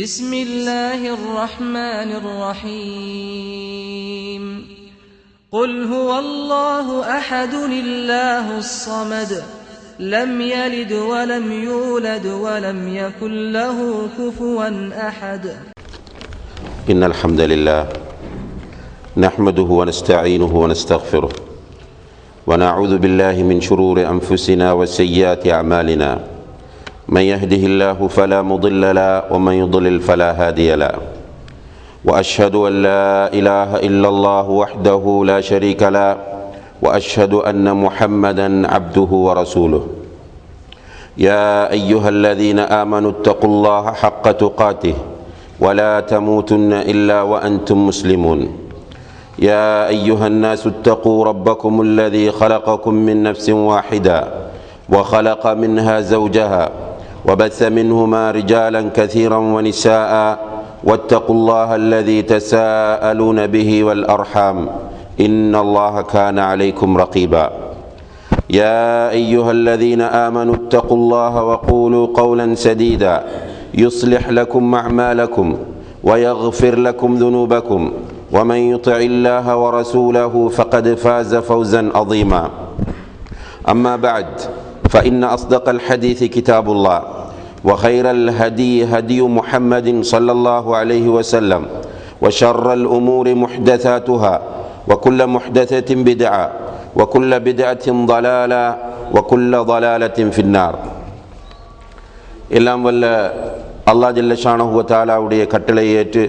بسم الله الرحمن الرحيم قل هو الله أحد الله الصمد لم يلد ولم يولد ولم يكن له كفوا أحد. إن الحمد لله نحمده ونستعينه ونستغفره ونعوذ بالله من شرور أنفسنا وسيئات أعمالنا من يهده الله فلا مضل له ومن يضلل فلا هادي له وأشهد أن لا إله إلا الله وحده لا شريك له وأشهد أن محمدا عبده ورسوله. يا أيها الذين آمنوا اتقوا الله حق تقاته ولا تموتن إلا وأنتم مسلمون. يا أيها الناس اتقوا ربكم الذي خلقكم من نفس واحدة وخلق منها زوجها وبث منهما رجالا كثيرا ونساء واتقوا الله الذي تساءلون به والأرحام إن الله كان عليكم رقيبا. يا أيها الذين آمنوا اتقوا الله وقولوا قولا سديدا يصلح لكم أعمالكم ويغفر لكم ذنوبكم ومن يطع الله ورسوله فقد فاز فوزا عظيما. أما بعد فإن أصدق الحديث كتاب الله وخير الهدي هدي محمد صلى الله عليه وسلم وشر الأمور محدثاتها وكل محدثة بدعة وكل بدعة ضلالة وكل ضلالة في النار. எல்லாம் வல்ல அல்லாஹ் ஜல்ல ஷானஹு வ தஆலாவுடைய கட்டளை ஏற்று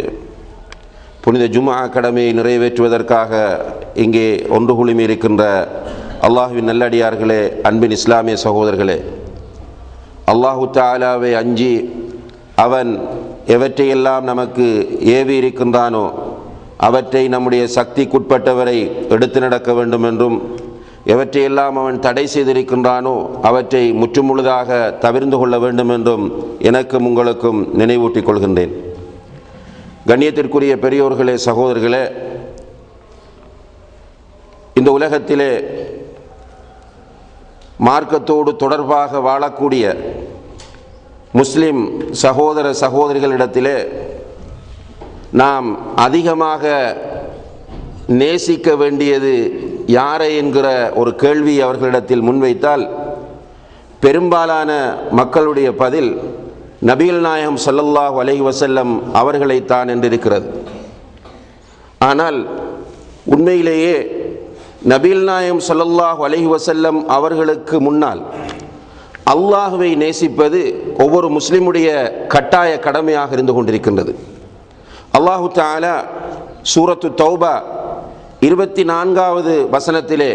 புனித ஜும்ஆ கடமையை நிறைவேற்றுவதற்காக இங்கே ஒன்று குழுமி இருக்கின்ற அல்லாஹ்வின் நல்லடியார்களே, அன்பின் இஸ்லாமிய சகோதரர்களே, அல்லாஹு தஆலாவை அஞ்சி அவன் எவற்றையெல்லாம் நமக்கு ஏவி இருக்கின்றானோ அவற்றை நம்முடைய சக்திக்குட்பட்டவரை எடுத்து நடக்க வேண்டும் என்றும் எவற்றையெல்லாம் அவன் தடை செய்திருக்கின்றானோ அவற்றை முற்றுமுழுதாக தவிர்ந்து கொள்ள வேண்டும் என்றும் எனக்கும் உங்களுக்கும் நினைவூட்டிக் கொள்கின்றேன். கண்ணியத்திற்குரிய பெரியோர்களே, சகோதரர்களே, இந்த உலகத்திலே மார்க்கத்தோடு தொடர்பாக வாழக்கூடிய முஸ்லிம் சகோதர சகோதரிகளிடத்திலே நாம் அதிகமாக நேசிக்க வேண்டியது யாரை என்கிற ஒரு கேள்வி அவர்களிடத்தில் முன்வைத்தால் பெரும்பாலான மக்களுடைய பதில் நபிகள் நாயகம் ஸல்லல்லாஹு அலைஹி வஸல்லம் அவர்களைத்தான் என்றிருக்கிறது. ஆனால் உண்மையிலேயே நபிகள் நாயகம் ஸல்லல்லாஹு அலைஹி வஸல்லம் அவர்களுக்கு முன்னால் அல்லாஹுவை நேசிப்பது ஒவ்வொரு முஸ்லிமுடைய கட்டாய கடமையாக இருந்து கொண்டிருக்கின்றது. அல்லாஹு தஆலா சூரத்து தௌபா 24வது வசனத்திலே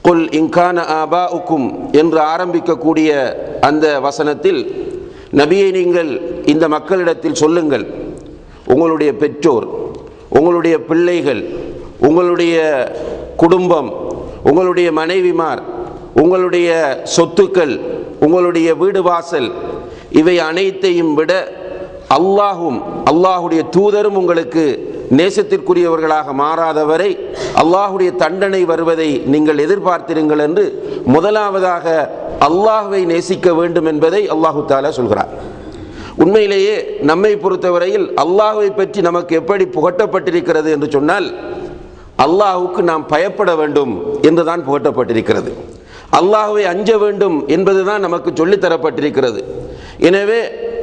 குல் இன்கான ஆபாஉக்கும் என்று ஆரம்பிக்கக்கூடிய அந்த வசனத்தில், நபியை நீங்கள் இந்த மக்களிடத்தில் சொல்லுங்கள், உங்களுடைய பெற்றோர், உங்களுடைய பிள்ளைகள், உங்களுடைய குடும்பம், உங்களுடைய மனைவிமார், உங்களுடைய சொத்துக்கள், உங்களுடைய வீடு வாசல், இவை அனைத்தையும் விட அல்லாஹும் அல்லாஹுடைய தூதரும் உங்களுக்கு நேசத்திற்குரியவர்களாக மாறாதவரை அல்லாஹுடைய தண்டனை வருவதை நீங்கள் எதிர்பார்த்திருங்கள் என்று முதலாவதாக அல்லாஹுவை நேசிக்க வேண்டும் என்பதை அல்லாஹு தஆலா சொல்கிறார். உண்மையிலேயே நம்மை பொறுத்தவரையில் அல்லாஹுவை பற்றி நமக்கு எப்படி புகட்டப்பட்டிருக்கிறது என்று சொன்னால், அல்லாஹுக்கு நாம் பயப்பட வேண்டும் என்றுதான் புகட்டப்பட்டிருக்கிறது. அல்லாஹுவை அஞ்ச வேண்டும் என்பதுதான் நமக்கு சொல்லித்தரப்பட்டிருக்கிறது. எனவே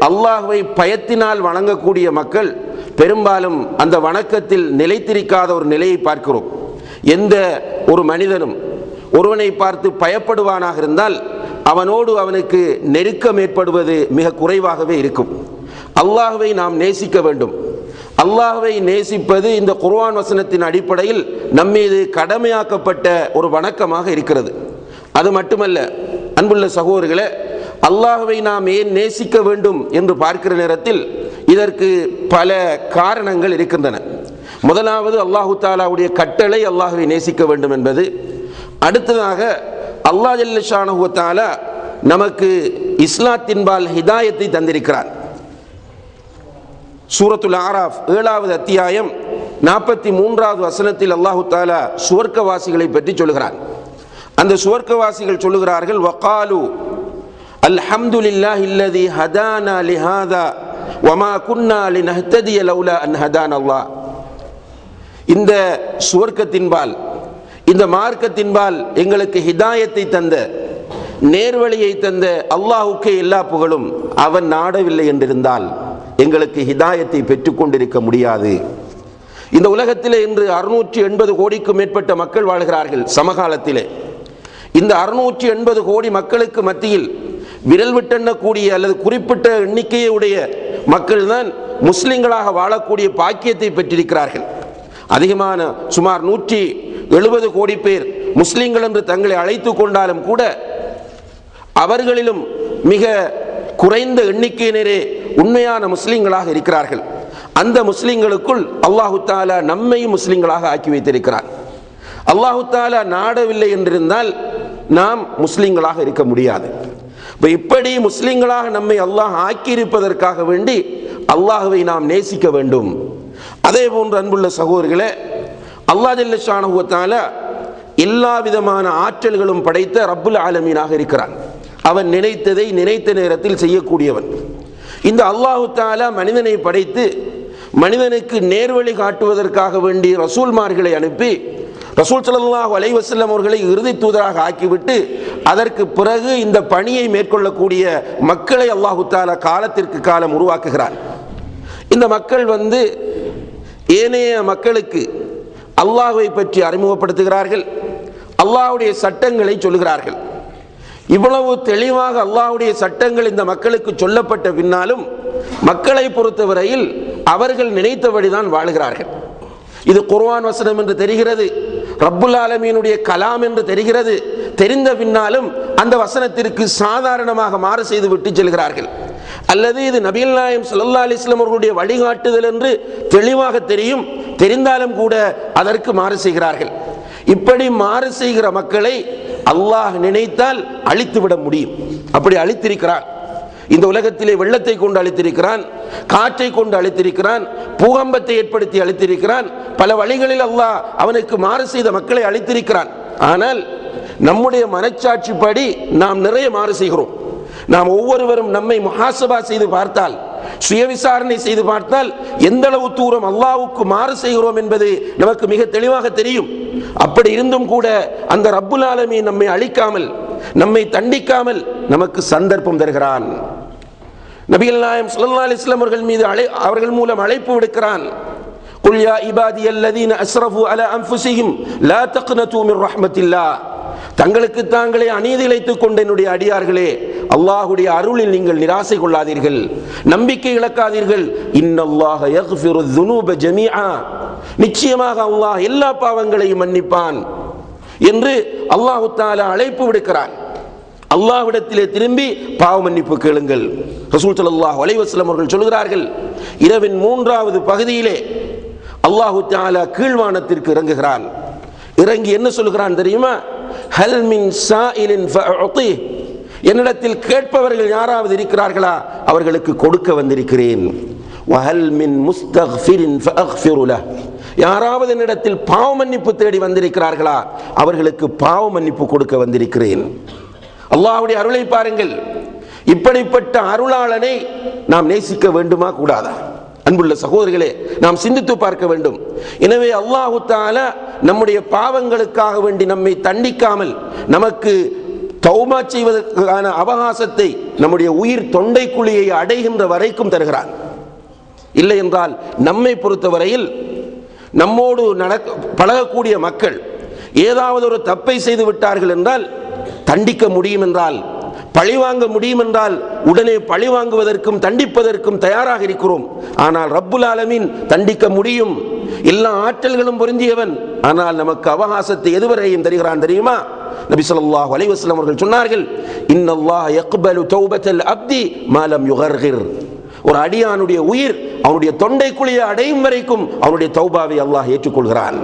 அல்லாஹுவை பயத்தினால் வணங்கக்கூடிய மக்கள் பெரும்பாலும் அந்த வணக்கத்தில் நிலைத்திருக்காத ஒரு நிலையை பார்க்கிறோம். எந்த ஒரு மனிதனும் ஒருவனை பார்த்து பயப்படுவானாக இருந்தால் அவனோடு அவனுக்கு நெருக்கம் ஏற்படுவது மிக குறைவாகவே இருக்கும். அல்லாஹுவை நாம் நேசிக்க வேண்டும். அல்லாஹுவை நேசிப்பது இந்த குர்ஆன் வசனத்தின் அடிப்படையில் நம்மீது கடமையாக்கப்பட்ட ஒரு வணக்கமாக இருக்கிறது. அது மட்டுமல்ல, அன்புள்ள சகோதரர்களே, அல்லாஹுவை நாம் ஏன் நேசிக்க வேண்டும் என்று பார்க்கிற நேரத்தில் இதற்கு பல காரணங்கள் இருக்கின்றன. முதலாவது, அல்லாஹு தஆலாவுடைய கட்டளை அல்லாஹுவை நேசிக்க வேண்டும் என்பது. அடுத்ததாக, அல்லாஹ் ஜல்ல ஷானஹு வ தஆலா நமக்கு இஸ்லாத்தின்பால் ஹிதாயத்தை தந்திருக்கிறார். சூரத்துல் ஆராஃப் 7வது அத்தியாயம் 43வது வசனத்தில் அல்லாஹு தஆலா சுவர்க்கவாசிகளை பற்றி சொல்கிறார். அந்த சுவர்க்கவாசிகள் சொல்லுகிறார்கள், வகாலு அல்ஹம்துலில்லாஹி அல்லதி ஹதானா லிஹாதா வமா குன்னா லினஹ்ததிய லௌலா அன் ஹதானல்லாஹ். இந்த சுவர்க்கத்தின்பால், இந்த மார்க்கத்தின்பால் எங்களுக்கு ஹிதாயத்தை தந்த, நேர்வழியை தந்த அல்லாஹ்வுக்கே எல்லா புகழும். அவன் நாடவில்லை என்றிருந்தால் எங்களுக்கு ஹிதாயத்தை பெற்றுக்கொண்டிருக்க முடியாது. இந்த உலகத்திலே இன்று 680 கோடிக்கும் மேற்பட்ட மக்கள் வாழ்கிறார்கள். சமகாலத்திலே இந்த 680 கோடி மக்களுக்கு மத்தியில் விரல் விட்டெண்ணக்கூடிய அல்லது குறிப்பிட்ட எண்ணிக்கையுடைய மக்கள் தான் முஸ்லிம்களாக வாழக்கூடிய பாக்கியத்தை பெற்றிருக்கிறார்கள். அதிகமான சுமார் 170 கோடி பேர் முஸ்லிம்கள் என்று தங்களை அழைத்து கொண்டாலும் கூட அவர்களிலும் மிக குறைந்த எண்ணிக்கையினரே உண்மையான முஸ்லிம்களாக இருக்கிறார்கள். அந்த முஸ்லிம்களுக்குள் அல்லாஹு தஆலா நம்மையும் முஸ்லிம்களாக ஆக்கி வைத்திருக்கிறார். அல்லாஹு தஆலா நாடவில்லை என்றிருந்தால் நாம் முஸ்லிம்களாக இருக்க முடியாது. இப்படி முஸ்லிம்களாக நம்மை அல்லாஹ் ஆக்கியிருப்பதற்காக வேண்டி அல்லாஹ்வை நாம் நேசிக்க வேண்டும். அதே போன்று அன்புள்ள சகோதரர்களே, அல்லாஹ் ஜல்ல ஷானஹு வ தஆலா எல்லா விதமான ஆற்றல்களும் படைத்த ரப்புல் ஆலமீனாக இருக்கிறான். அவன் நினைத்ததை நினைத்த நேரத்தில் செய்யக்கூடியவன். இந்த அல்லாஹு தஆலா மனிதனை படைத்து மனிதனுக்கு நேர்வழி காட்டுவதற்காக வேண்டி ரசூல்மார்களை அனுப்பி ரசூல் ஸல்லல்லாஹு அலைஹி வஸல்லம் அவர்களை இறுதி தூதராக ஆக்கிவிட்டு அதற்கு பிறகு இந்த பணியை மேற்கொள்ளக்கூடிய மக்களை அல்லாஹு தஆலா காலத்திற்கு காலம் உருவாக்குகிறான். இந்த மக்கள் ஏனைய மக்களுக்கு அல்லாஹ்வை பற்றி அறிமுகப்படுத்துகிறார்கள், அல்லாஹ்வுடைய சட்டங்களை சொல்லுகிறார்கள். இவ்வளவு தெளிவாக அல்லாஹ்வுடைய சட்டங்கள் இந்த மக்களுக்கு சொல்லப்பட்ட பின்னாலும் மக்களை பொறுத்தவரையில் அவர்கள் நினைத்தபடிதான் வாழுகிறார்கள். இது குர்ஆன் வசனம் என்று தெரிகிறது, ரப்புல் ஆலமீனுடைய கலாம் என்று தெரிகிறது. தெரிந்த பின்னாலும் அந்த வசனத்திற்கு சாதாரணமாக மாறு செய்து விட்டு செல்கிறார்கள். அல்லது இது நபிகள் நாயகம் ஸல்லல்லாஹு அலைஹி வஸல்லம் அவர்களுடைய வழிகாட்டுதல் என்று தெளிவாக தெரியும், தெரிந்தாலும் கூட அதற்கு மாறு செய்கிறார்கள். இப்படி மாறு செய்கிற மக்களை அல்லாஹ் நினைத்தால் அழித்துவிட முடியும். அப்படி அழித்திருக்கிறான். இந்த உலகத்திலே வெள்ளத்தை கொண்டு அழித்திருக்கிறான், காற்றை கொண்டு அழித்திருக்கிறான், பூகம்பத்தை ஏற்படுத்தி அழித்திருக்கிறான். பல வழிகளில் அல்லாஹ் அவனுக்கு மாறு செய்த மக்களை அழித்திருக்கிறான். ஆனால் நம்முடைய மனச்சாட்சிப்படி நாம் நிறைய மாறு செய்கிறோம். நாம் ஒவ்வொருவரும் நம்மை முஹாசபா செய்து பார்த்தால், சுய விசாரணை செய்து பார்த்தால் எந்த அளவு தூரம் அல்லாஹ்வுக்கு மாறு செய்கிறோம் என்பது நமக்கு மிக தெளிவாக தெரியும். அப்படி இருந்தும் கூட அந்த ரப்புல் ஆலமீன் நம்மை அழிக்காமல், நம்மை தண்டிக்காமல் நமக்கு சந்தர்ப்பம் தருகிறான். நபிகள் நாயகம் ஸல்லல்லாஹு அலைஹி வஸல்லம் அவர்கள் மீது அவர்கள் மூலம் அழைப்பு விடுக்கிறான். குல் யா இபாதியல்லதீன அஸ்ரஃபு அலா அன்ஃபுஸிஹிம் லா தக்னது மின் ரஹ்மத்தில்லாஹ். தங்களுக்கு தாங்களே அநீதி இழைத்துக் கொண்ட என்னுடைய அடியார்களே, அல்லாஹ்வுடைய அருளில் நீங்கள் நிராசை கொள்ளாதீர்கள், நம்பிக்கை இழக்காதீர்கள். இன்னல்லாஹ யக்ஃபிரு ذுனூப ஜமீஆ. நிச்சயமாக அல்லாஹ் எல்லா பாவங்களையும் மன்னிப்பான் என்று அல்லாஹ் தஆலா அழைப்பு விடுக்கிறான். அல்லாஹ்விடத்திலே திரும்பி பாவ மன்னிப்பு கேளுங்கள். ரசூல் ஸல்லல்லாஹு அலைஹி வஸல்லம் அவர்கள் சொல்கிறார்கள், இரவின் 3வது பகுதியிலே அல்லாஹ் தஆலா கீழ்வானத்திற்கு இறங்குகிறான். இறங்கி என்ன சொல்கிறான் தெரியுமா? ஹல் மின் சாயிலின் ஃபஅஉதி. என்னிடத்தில் கேட்பவர்கள் யாராவது இருக்கிறார்களா? அவர்களுக்கு கொடுக்க வந்திருக்கிறேன். வஹல் மின் முஸ்தக்ஃபிரின் ஃபஅக்ஃபிரு லஹ். யாராவது என்னிடத்தில் பாவ மன்னிப்பு தேடி வந்திருக்கிறார்களா? அவர்களுக்கு பாவ மன்னிப்பு கொடுக்க வந்திருக்கிறேன். அல்லாஹ்வுடைய அருளை பாருங்கள். இப்படிப்பட்ட அருளாளனை நாம் நேசிக்க வேண்டுமா கூடாதா? அன்புள்ள சகோதரர்களே, நாம் சிந்தித்து பார்க்க வேண்டும். எனவே அல்லாஹ் தஆலா நம்முடைய பாவங்களுக்காக வேண்டி நம்மை தண்டிக்காமல் நமக்கு தௌபா செய்வதற்கான அவகாசத்தை நம்முடைய உயிர் தொண்டைக்குழியை அடைகின்ற வரைக்கும் தருகிறான். இல்லை என்றால் நம்மை பொறுத்தவரையில் நம்மோடு பழகக்கூடிய மக்கள் ஏதாவது ஒரு தப்பை செய்து விட்டார்கள் என்றால், தண்டிக்க முடியும் என்றால், பழிவாங்க முடியும் என்றால் உடனே பழிவாங்குவதற்கும் தண்டிப்பதற்கும் தயாராக இருக்கிறோம். ஆனால் ரப்புல் ஆலமீன் தண்டிக்க முடியும், எல்லா ஆற்றல்களும் பொருந்தியவன். ஆனால் நமக்கு அவகாசத்தை எதுவரையும் தருகிறான் தெரியுமா? நபி ஸல்லல்லாஹு அலைஹி வஸல்லம் அவர்கள் சொன்னார்கள், இன்னல்லாஹ யக்பலு தௌபத்தல் அப்தி மா லம் யுகர்கிர். ஒரு அடியானுடைய உயிர் அவனுடைய தொண்டைக்குழியை அடையும் வரைக்கும் அவனுடைய தௌபாவை அல்லாஹ் ஏற்றுக்கொள்கிறான்.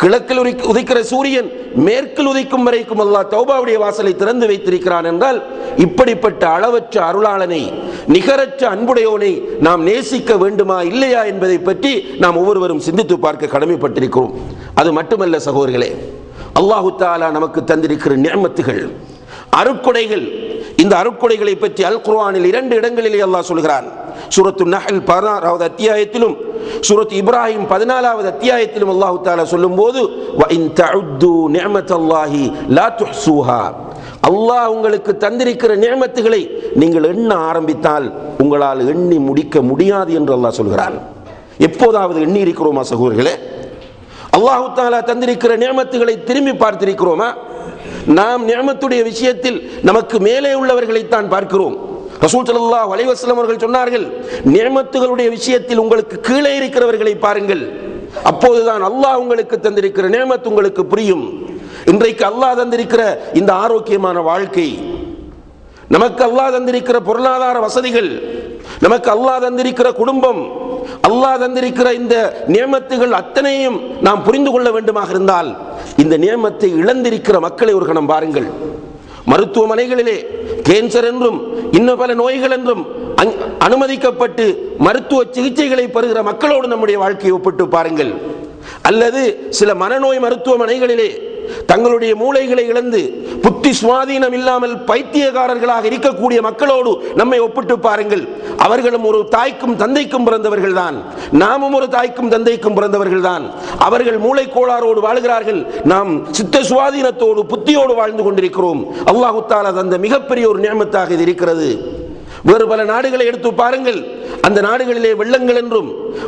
கிழக்கில் உதிக்கிற சூரியன் மேற்கில் உதிக்கும் வரைக்கும் அல்லாஹ் தௌபாவுடைய வாசலை திறந்து வைத்திருக்கிறான் என்றால், இப்படிப்பட்ட அளவற்ற அருளாளனை, நிகரற்ற அன்புடையோனை நாம் நேசிக்க வேண்டுமா இல்லையா என்பதை பற்றி நாம் ஒவ்வொருவரும் சிந்தித்து பார்க்க கடமைப்பட்டிருக்கிறோம். அது மட்டுமல்ல சகோதரர்களே, அல்லாஹு தஆலா நமக்கு தந்திருக்கிற நிஅமத்துகள், அருட்கொடைகள். இந்த அருட்கொடைகளை பற்றி அல் குர்ஆனில் 2 இடங்களிலே அல்லாஹ் சொல்கிறான். சூரத்து நஹல் 16வது அத்தியாயத்திலும் சூரத் இப்ராஹிம் 14வது அத்தியாயத்திலும் அல்லாஹ் தஆலா சொல்லும்போது வ இன் தஉது நிஅமத்தல்லாஹி லா துஹ்ஸூஹா, அல்லாஹ் உங்களுக்கு தந்திருக்கிற நிஅமத்துகளை நீங்கள் எண்ண ஆரம்பித்தால் உங்களால் எண்ணி முடிக்க முடியாது என்று அல்லாஹ் சொல்கிறான். எப்போதாவது எண்ணி இருக்கிறோமா சகோதரர்களே? அல்லாஹ் தஆலா தந்திருக்கிற நிஅமத்துகளை திரும்பி பார்த்திருக்கிறோமா? நாம் நிஅமத்துடைய விஷயத்தில் நமக்கு மேலே உள்ளவர்களைத்தான் பார்க்கிறோம். ரசூல் ஸல்லல்லாஹு அலைஹி வஸல்லம் அவர்கள் சொன்னார்கள், நிஅமத்துகளுடைய விஷயத்தில் உங்களுக்கு கீழே இருக்கிறவர்களை பாருங்கள், அப்போதுதான் அல்லாஹ் உங்களுக்கு தந்திருக்கிற நிஅமத் உங்களுக்கு புரியும். இன்றைக்கு அல்லாஹ் தந்திருக்கிற இந்த ஆரோக்கியமான வாழ்க்கை, நமக்கு அல்லாஹ் தந்திருக்கிற பொருளாதார வசதிகள், நமக்கு அல்லாஹ் தந்திருக்கிற குடும்பம், அல்லாஹ் தந்திருக்கிற இந்த நியமத்துகள் அத்தனையும் நாம் புரிந்து கொள்ள வேண்டுமாக இருந்தால் இந்த நியமத்தை இழந்திருக்கிற மக்களை ஒரு கணம் பாருங்கள். மருத்துவமனைகளிலே கேன்சர் என்றும் இன்னும் பல நோய்கள் என்றும் அனுமதிக்கப்பட்டு மருத்துவ சிகிச்சைகளை பெறுகிற மக்களோடு நம்முடைய வாழ்க்கையை ஒப்பிட்டு பாருங்கள். அல்லது சில மனநோய் மருத்துவமனைகளிலே தங்களுடைய மூளைகளை இழந்து புத்தி சுவாதீனம் இல்லாமல் பைத்தியகாரர்களாக இருக்கக்கூடிய மக்களோடு நம்மை ஒப்பிட்டு பாருங்கள். அவர்களும் ஒரு தாய்க்கும் தந்தைக்கும் பிறந்தவர்கள் தான், நாமும் ஒரு தாய்க்கும் தந்தைக்கும் பிறந்தவர்கள் தான். அவர்கள் மூளை கோளாறோடு வாழ்கிறார்கள், நாம் சித்த சுவாதீனத்தோடு புத்தியோடு வாழ்ந்து கொண்டிருக்கிறோம். அல்லாஹ் தஆலா தந்த மிகப்பெரிய ஒரு நியமத்தாக இது இருக்கிறது. வேறு பல நாடுகளை எடுத்து பாருங்கள், அந்த நாடுகளிலே வெள்ளங்கள் என்றும்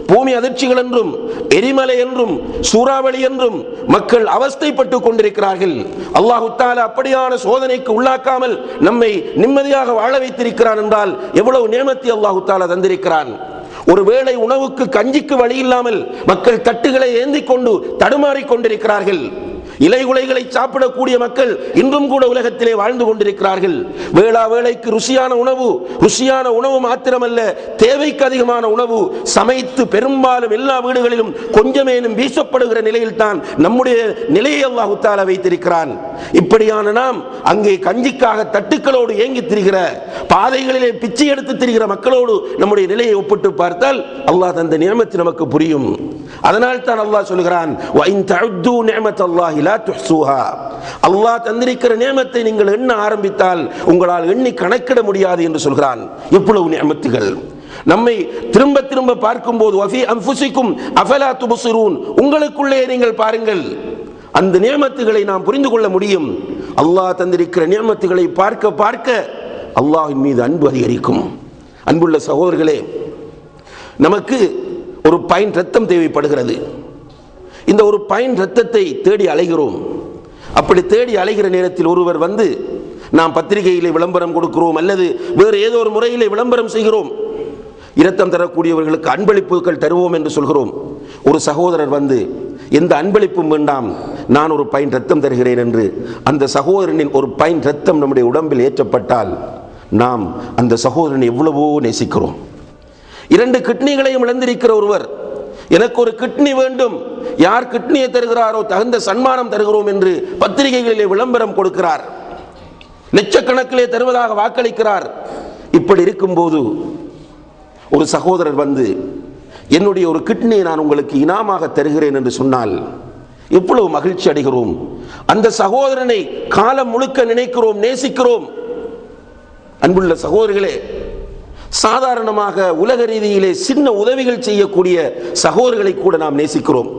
பூமி அதிர்ச்சிகள் என்றும் எரிமலை என்றும் சூறாவளி என்றும் மக்கள் அவஸ்தைப்பட்டு கொண்டிருக்கிறார்கள். அல்லாஹ் தஆலா அப்படியான சோதனைக்கு உள்ளாக்காமல் நம்மை நிம்மதியாக வாழ வைத்திருக்கிறான் என்றால் எவ்வளவு நியமத்தை அல்லாஹ் தஆலா தந்திருக்கிறான். ஒருவேளை உணவுக்கு கஞ்சிக்கு வழி இல்லாமல் மக்கள் தட்டுகளை ஏந்தி கொண்டு தடுமாறிக் கொண்டிருக்கிறார்கள். இலைகுலைகளை சாப்பிடக்கூடிய மக்கள் இன்றும் கூட உலகத்திலே வாழ்ந்து கொண்டிருக்கிறார்கள். வேளா வேளைக்கு ருசியான உணவு மாத்திரமல்ல, தேவைக்கு அதிகமான உணவு சமைத்து பெரும்பாலும் எல்லா வீடுகளிலும் கொஞ்சமேனும் வீசப்படுகிற நிலையில் தான் நம்முடைய நிலையை அல்லாஹ் தஆலா வைத்திருக்கிறான். இப்படியான நாம் அங்கே கஞ்சிக்காக தட்டுக்களோடு ஏங்கி திரிகிற, பாதைகளிலே பிச்சை எடுத்து திரிகிற மக்களோடு நம்முடைய நிலையை ஒப்பிட்டு பார்த்தால் அல்லாஹ் தந்த நியமத்து நமக்கு புரியும். அதனால் தான் அல்லாஹ் சொல்கிறான், வ இன் தஉது நிஅமத்தல்லாஹி லா துஹ்ஸூஹா, அல்லாஹ் தந்திருக்கிற நியமத்தை நீங்கள் எண்ண ஆரம்பித்தால் உங்களால் எண்ணி கணக்கிட முடியாது என்று சொல்கிறான். எவ்வளவு நியமத்துகள் நம்மை திரும்ப திரும்ப பார்க்கும்போது வஃபி அன்ஃபுஸிக்கும் அஃபலா துப்ஸிரூன், உங்களுக்குள்ளே நீங்கள் பாருங்கள், அந்த நியமத்துகளை நாம் புரிந்து கொள்ள முடியும். அல்லாஹ் தந்திருக்கிற நியமத்துகளை பார்க்க பார்க்க அல்லாஹ்வின் மீது அன்பு அதிகரிக்கும். அன்புள்ள சகோதரர்களே, நமக்கு ஒரு பைன் ரத்தம் தேவைப்படுகிறது. இந்த ஒரு பைன் ரத்தத்தை தேடி அலைகிறோம். அப்படி தேடி அலைகிற நேரத்தில் ஒருவர் வந்து, நாம் பத்திரிகையிலே விளம்பரம் கொடுக்கிறோம் அல்லது வேறு ஏதோ ஒரு முறையிலே விளம்பரம் செய்கிறோம், இரத்தம் தரக்கூடியவர்களுக்கு அன்பளிப்புகள் தருவோம் என்று சொல்கிறோம். ஒரு சகோதரர் வந்து, எந்த அன்பளிப்பும் வேண்டாம், நான் ஒரு பைன் ரத்தம் தருகிறேன் என்று அந்த சகோதரனின் ஒரு பைன் ரத்தம் நம்முடைய உடம்பில் ஏற்றப்பட்டால் நாம் அந்த சகோதரனை எவ்வளவோ நேசிக்கிறோம். 2 கிட்னிகளையும் இழந்திருக்கிற ஒருவர், எனக்கு ஒரு கிட்னி வேண்டும், யார் கிட்னியை தருகிறாரோ தகுந்த சன்மானம் தருகிறோம் என்று பத்திரிகைகளிலே விளம்பரம் கொடுக்கிறார், லட்சக்கணக்கிலே தருவதாக வாக்களிக்கிறார். இப்படி இருக்கும்போது ஒரு சகோதரர் வந்து, என்னுடைய ஒரு கிட்னியை நான் உங்களுக்கு இனாமாக தருகிறேன் என்று சொன்னால் எவ்வளவு மகிழ்ச்சி அடைகிறோம். அந்த சகோதரனை காலம் முழுக்க நினைக்கிறோம், நேசிக்கிறோம். அன்புள்ள சகோதரர்களே, சாதாரணமாக உலக ரீதியிலே சின்ன உதவிகள் செய்யக்கூடிய சகோதரர்களை கூட நாம் நேசிக்கிறோம்.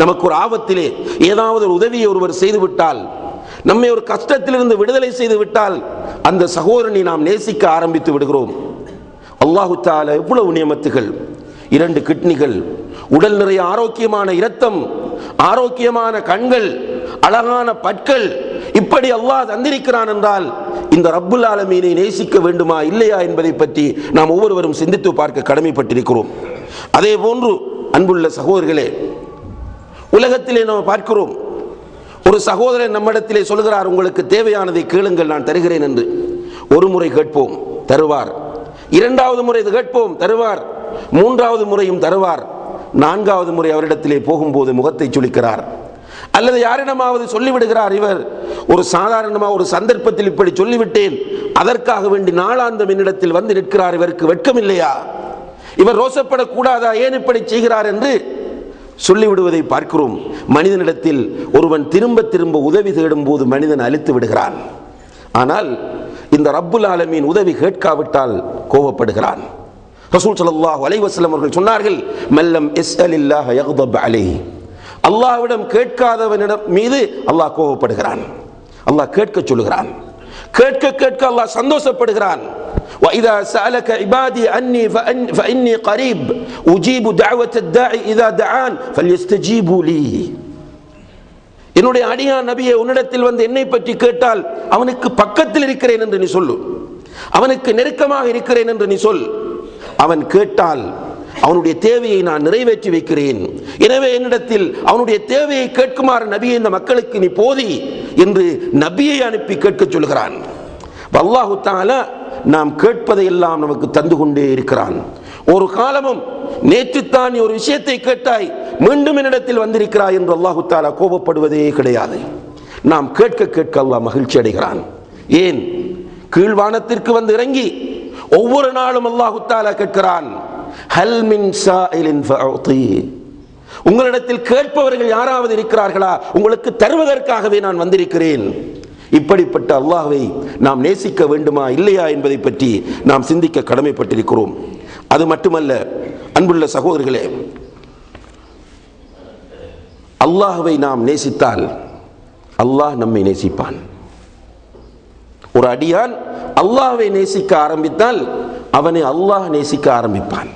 நமக்கு ஒரு ஆபத்திலே ஏதாவது ஒரு உதவியை ஒருவர் செய்துவிட்டால், நம்மை ஒரு கஷ்டத்திலிருந்து விடுதலை செய்து விட்டால் அந்த சகோதரனை நாம் நேசிக்க ஆரம்பித்து விடுகிறோம். அல்லாஹ் தஆலா எவ்வளவு நியமத்துகள், 2 கிட்னிகள், உடல் நிறைய ஆரோக்கியமான இரத்தம், ஆரோக்கியமான கண்கள், அழகான பற்கள், இப்படி அல்லாஹ் தந்திருக்கிறான் என்றால் இந்த ரப்புல் ஆலமீனை நேசிக்க வேண்டுமா இல்லையா என்பதை பற்றி நாம் ஒவ்வொருவரும் சிந்தித்து பார்க்க கடமைப்பட்டிருக்கிறோம். அதே போன்று அன்புள்ள சகோதரர்களே, உலகத்திலே நாம் பார்க்கிறோம், ஒரு சகோதரன் நம்மிடத்திலே சொல்கிறார், உங்களுக்கு தேவையானதை கேளுங்கள், நான் தருகிறேன் என்று. ஒரு முறை கேட்போம், தருவார். 2வது முறை கேட்போம், தருவார். 3வது முறையும் தருவார். 4வது முறை அவரிடத்திலே போகும்போது முகத்தை சுளிக்கிறார். அல்லது யாரிடமாவது சொல்லிவிடுகிறார், இவர் ஒரு சாதாரணமாக ஒரு சந்தர்ப்பத்தில் இப்படி சொல்லிவிட்டேன், அதற்காக வேண்டி நாளாந்தம் என்னிடத்தில் வந்து நிற்கிறார், இவருக்கு வெட்கம் இல்லையா, இவர் ரோசப்படக்கூடாதா, ஏன் இப்படி செய்கிறார் என்று சொல்லிவிடுவதை பார்க்கிறோம். மனிதனிடத்தில் ஒருவன் திரும்ப திரும்ப உதவி தேடும் போது மனிதன் அழித்து விடுகிறான். ஆனால் இந்த ரப்புல் ஆலமீன் உதவி கேட்காவிட்டால் கோபப்படுகிறான். ரசூல் ஸல்லல்லாஹு அலைஹி வஸல்லம் அவர்கள் சொன்னார்கள், மல்லம் யஸ்அலில்லாஹ யக்தப் அலைஹி. அல்லாஹ்விடம் கேட்காதவனிடம் மீது அல்லாஹ் கோபப்படுகிறான். அல்லாஹ் கேட்க சொல்லுகிறான். கேட்க கேட்க அல்லாஹ் சந்தோஷப்படுகிறான். وَإِذَا سَأَلَكَ عِبَادِي عَنِّي فَإِنِّي قَرِيبٌ أُجِيبُ دَعْوَةَ الدَّاعِ إِذَا دَعَانِ فَلْيَسْتَجِيبُوا لِي. என்னுடைய அடியான் நபியே, உன்னிடத்தில் வந்து என்னை பற்றி கேட்டால் அவனுக்கு பக்கத்தில் இருக்கிறேன் என்று நீ சொல்லு, அவனுக்கு நெருக்கமாக இருக்கிறேன் என்று நீ சொல். அவன் கேட்டால் அவனுடைய தேவையை நான் நிறைவேற்றி வைக்கிறேன். எனவே என்னிடத்தில் அவனுடைய தேவையை கேட்குமாறு நபியை இந்த மக்களுக்கு நீ போதி என்று நபியை அனுப்பி கேட்க சொல்கிறான். அல்லாஹு தஆலா நாம் கேட்பதை எல்லாம் நமக்கு தந்து கொண்டே இருக்கிறான். ஒரு காலமும் நேற்றுத்தான் நீ ஒரு விஷயத்தை கேட்டாய், மீண்டும் என்னிடத்தில் வந்திருக்கிறாய் என்று அல்லாஹு தஆலா கோபப்படுவதே கிடையாது. நாம் கேட்க கேட்க அல்லாஹ் மகிழ்ச்சி அடைகிறான். ஏன்? கீழ்வானத்திற்கு வந்து இறங்கி ஒவ்வொரு நாளும் அல்லாஹு தஆலா கேட்கிறான், ஹல் மின் சாயிலின் ஃபஅதி. உங்களிடத்தில் கேட்பவர்கள் யாராவது இருக்கிறார்களா? உங்களுக்கு தருவதற்காகவே நான் வந்திருக்கிறேன். இப்படிப்பட்ட அல்லாஹ்வை நாம் நேசிக்க வேண்டுமா இல்லையா என்பதை பற்றி நாம் சிந்திக்க கடமைப்பட்டிருக்கிறோம். அது மட்டுமல்ல அன்புள்ள சகோதரர்களே, அல்லாஹ்வை நாம் நேசித்தால் அல்லாஹ் நம்மை நேசிப்பான். ஒரு அடியான் அல்லாஹ்வை நேசிக்க ஆரம்பித்தால் அவனை அல்லாஹ் நேசிக்க ஆரம்பிப்பான்.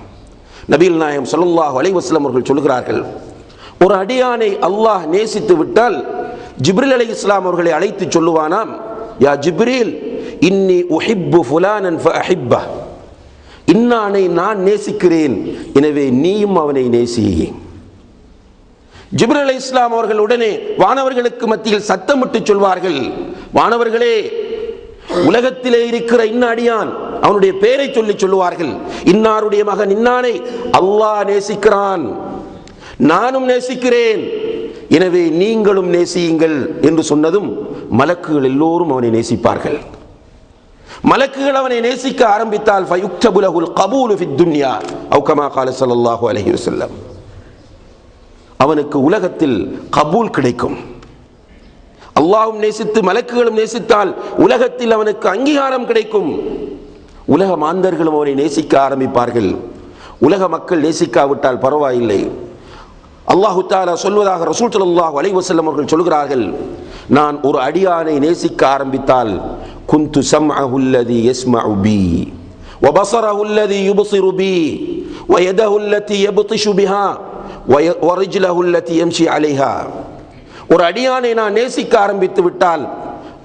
நபிகள் நாயகம் ஸல்லல்லாஹு அலைஹி வஸல்லம் அவர்கள் சொல்கிறார்கள், ஒரு அடியானை அல்லாஹ் நேசித்து விட்டால் ஜிப்ரீல் அலைஹிஸ்ஸலாம் அவர்களை அழைத்து சொல்லுவானாம், யா ஜிப்ரீல் இன்னி உஹிப்பு ஃபுலானன் ஃபஅஹிப்பஹ். இன்னானை நான் நேசிக்கிறேன், எனவே நீயும் அவனை நேசி. ஜிப்ரீல் அலைஹிஸ்ஸலாம் அவர்கள் உடனே வானவர்களுக்கு மத்தியில் சத்தமிட்டு சொல்வார்கள், வானவர்களே, உலகத்திலே இருக்கிற இன்னாடியான், அவனுடைய பெயரை சொல்லி சொல்லுவார்கள், இன்னாருடைய மகன் இன்னானை அல்லாஹ் நேசிக்கிறான், நானும் நேசிக்கிறேன், எனவே நீங்களும் நேசியுங்கள் என்று சொன்னதும் மலக்குகள் எல்லோரும் அவனை நேசிப்பார்கள். மலக்குகள் அவனை நேசிக்க ஆரம்பித்தால் ஃபயுக்தபு லஹுல் கபூலு ஃபித் துன்யா அவ் கமா கால ஸல்லல்லாஹு அலைஹி வஸல்லம், அவனுக்கு உலகத்தில் கபூல் கிடைக்கும். அல்லாஹ்வும் நேசித்து மலக்குகளும் நேசித்தால் உலகத்தில் அவனுக்கு அங்கீகாரம் கிடைக்கும். உலக மாந்தர்களும் அவனை நேசிக்க ஆரம்பிப்பார்கள். உலக மக்கள் நேசிக்காவிட்டால் பரவாயில்லை. அல்லாஹு தஆலா சொல்வதாக ரசூல் ஸல்லல்லாஹு அலைஹி வஸல்லம் அவர்கள் சொல்கிறார்கள், நான் ஒரு அடியானை நேசிக்க ஆரம்பித்தால் குன்து சம்அஹு அல்லதி யஸ்மஉ பி வ பஸரஹு அல்லதி யுப்ஸிரு பி வ யதஹு அல்லதி யப்திஷு பிஹா வ ரிஜ்லஹு அல்லதி யம்ஷி அலைஹா. ஒரு அடியானை நான் நேசிக்க ஆரம்பித்து விட்டால்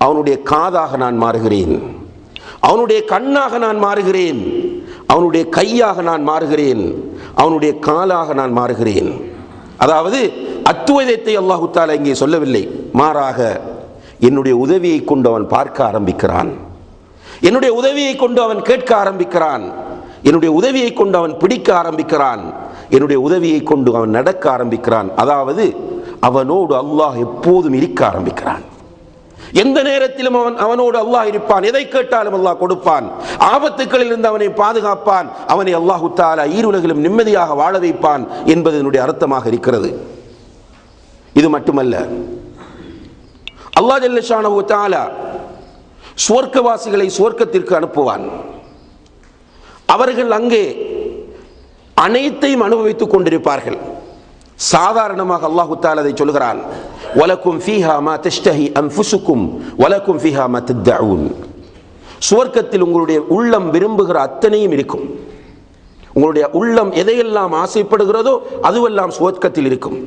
அவனுடைய காதாக நான் மாறுகிறேன், அவனுடைய கண்ணாக நான் மாறுகிறேன், அவனுடைய கையாக நான் மாறுகிறேன், அவனுடைய காலாக நான் மாறுகிறேன். அதாவது அத்துவதத்தை அல்லாஹு தஆலா இங்கே சொல்லவில்லை, மாறாக என்னுடைய உதவியை கொண்டு அவன் பார்க்க ஆரம்பிக்கிறான், என்னுடைய உதவியை கொண்டு அவன் கேட்க ஆரம்பிக்கிறான், என்னுடைய உதவியை கொண்டு அவன் பிடிக்க ஆரம்பிக்கிறான், என்னுடைய உதவியை கொண்டு அவன் நடக்க ஆரம்பிக்கிறான். அதாவது அவனோடு அல்லாஹ் எப்போதும் இருக்க ஆரம்பிக்கிறான். எந்த நேரத்திலும் அவனோடு அல்லாஹ் இருப்பான். எதை கேட்டாலும் அல்லாஹ் கொடுப்பான். ஆபத்துக்களில் இருந்து அவனை பாதுகாப்பான். அவனை அல்லாஹு தஆலா ஈருலகிலும் நிம்மதியாக வாழ வைப்பான் என்பது என்னுடைய அர்த்தமாக இருக்கிறது. இது மட்டுமல்ல, அல்லாஹ் ஜல்ல ஷானஹு தஆலா சுவர்க்கவாசிகளை சுவர்க்கத்திற்கு அனுப்புவான். அவர்கள் அங்கே அனைத்தையும் அனுபவித்துக் கொண்டிருப்பார்கள். சாதாரணமாக அல்லாஹு தஆலா அதை சொல்கிறான், வலக்கும் ஃபீஹா மா தஷ்தஹி அன்ஃபுசுக்கும் வலக்கும் ஃபீஹா மா தத்தஊன். சுவர்க்கத்தில் உங்களுடைய உள்ளம் விரும்புகிற அத்தனையும் இருக்கும். உங்களுடைய உள்ளம் எதையெல்லாம் ஆசைப்படுகிறதோ அதுவெல்லாம் சுவர்க்கத்தில் இருக்கும்.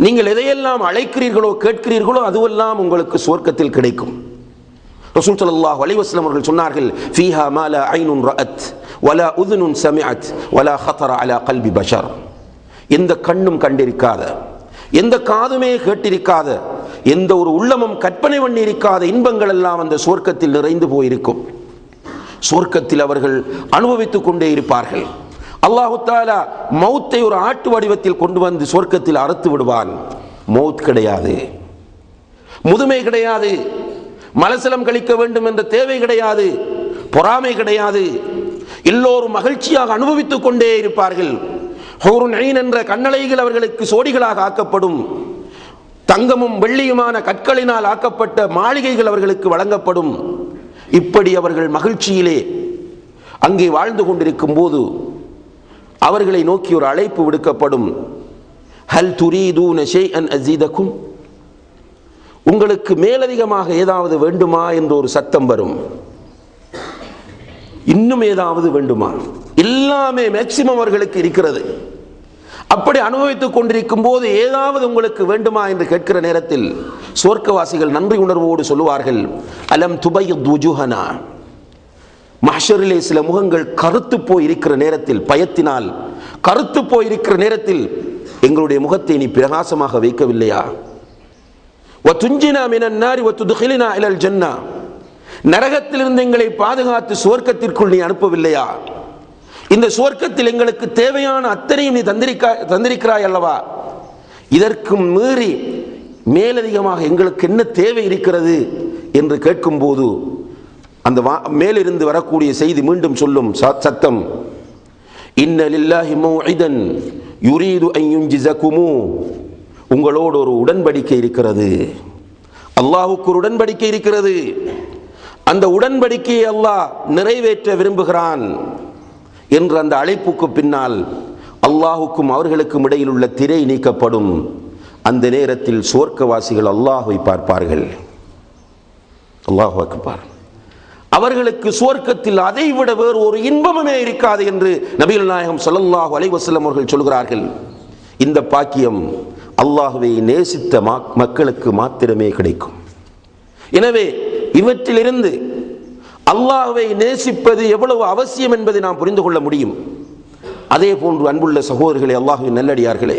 நீங்கள் எதையெல்லாம் அழைக்கிறீர்களோ கேட்கிறீர்களோ அதுவெல்லாம் உங்களுக்கு சுவர்க்கத்தில் கிடைக்கும். ரசூல் ஸல்லல்லாஹு அலைஹி வஸல்லம் அவர்கள் சொன்னார்கள், ஃபீஹா மா லா ஐனுன் ரஅத் வலா உதுனுன் சமிஅத் வலா ஹதர அலா கல்பி பஷர். எந்த கண்ணும் கண்டிருக்காத, எந்த காதுமே கேட்டிருக்காத, எந்த ஒரு உள்ளமும் கற்பனை பண்ணி இருக்காத இன்பங்கள் எல்லாம் அந்த சுவர்க்கத்தில் நிறைந்து போயிருக்கும். சுவர்க்கத்தில் அவர்கள் அனுபவித்துக் கொண்டே இருப்பார்கள். அல்லாஹு தஆலா மௌத்தை ஒரு ஆட்டு வடிவத்தில் கொண்டு வந்து சுவர்க்கத்தில் அறுத்து விடுவான். மௌத் கிடையாது, முதுமை கிடையாது, மலசலம் கழிக்க வேண்டும் என்ற தேவை கிடையாது, பொறாமை கிடையாது. எல்லோரும் மகிழ்ச்சியாக அனுபவித்துக் கொண்டே இருப்பார்கள். ஹூருன் ஐன் என்ற கண்ணலைகள் அவர்களுக்கு சோடிகளாக ஆக்கப்படும். தங்கமும் வெள்ளியுமான கற்களினால் ஆக்கப்பட்ட மாளிகைகள் அவர்களுக்கு வழங்கப்படும். இப்படி அவர்கள் மகிழ்ச்சியிலே அங்கே வாழ்ந்து கொண்டிருக்கும் போது அவர்களை நோக்கி ஒரு அழைப்பு விடுக்கப்படும். ஹல் துரீதூன ஷைஅன் அஸீதகும், உங்களுக்கு மேலதிகமாக ஏதாவது வேண்டுமா என்ற ஒரு சத்தம் வரும். இன்னும் ஏதாவது வேண்டுமா? எல்லாமே மேக்சிமம் அவர்களுக்கு இருக்கிறது. அப்படி அனுபவித்துக் கொண்டிருக்கும் போது ஏதாவது உங்களுக்கு வேண்டுமா என்று கேட்கிற நேரத்தில் சுவர்க்கவாசிகள் நன்றி உணர்வோடு சொல்லுவார்கள், அலம் துபையத் வுஜூஹனா, மஹ்ஷரிலே சில முகங்கள் கருத்து போய் இருக்கிற நேரத்தில், பயத்தினால் கருத்து போய் இருக்கிற நேரத்தில் எங்களுடைய முகத்தை நீ பிரகாசமாக வைக்கவில்லையா? வதுஞ்சினா மினன் நாரி வதுத்கிலினா இலல் ஜன்னா, நரகத்திலிருந்து எங்களை பாதுகாத்து சுவர்க்கத்திற்குள் நீ அனுப்பவில்லையா? இந்த சுவர்க்கத்தில் எங்களுக்கு தேவையான அத்தனையும் நீ தந்திருக்கிறாய் அல்லவா? இதற்கும் மீறி மேலதிகமாக எங்களுக்கு என்ன தேவை இருக்கிறது என்று கேட்கும்போது அந்த மேலிருந்து வரக்கூடிய செய்தி மீண்டும் சொல்லும் சத்தம், இன்ன லில்லாஹி மௌஇதன் யுரீது அன் யுன்ஜிஸகுமு, உங்களோடு ஒரு உடன்படிக்கை இருக்கிறது, அல்லாஹ்வுக்கு ஒரு உடன்படிக்கை இருக்கிறது, அந்த உடன்படிக்கையை அல்லாஹ் நிறைவேற்ற விரும்புகிறான் என்ற அந்த அழைப்புக்கு பின்னால் அல்லாஹுக்கும் அவர்களுக்கும் இடையில் உள்ள திரை நீக்கப்படும். அந்த நேரத்தில் சுவர்க்கவாசிகள் அல்லாஹ்வை பார்ப்பார்கள். அல்லாஹ் அக்பர். அவர்களுக்கு சுவர்க்கத்தில் அதைவிட வேறு ஒரு இன்பமே இருக்காது என்று நபிகள் நாயகம் ஸல்லல்லாஹு அலைஹி வஸல்லம் அவர்கள் சொல்கிறார்கள். இந்த பாக்கியம் அல்லாஹ்வை நேசித்த மக்களுக்கு மாத்திரமே கிடைக்கும். எனவே இவற்றிலிருந்து அல்லாஹ்வை நேசிப்பது எவ்வளவு அவசியம் என்பதை நாம் புரிந்து கொள்ள முடியும். அதே போன்று அன்புள்ள சகோதரர்களே, அல்லாஹ்வின் நல்லடியார்களே,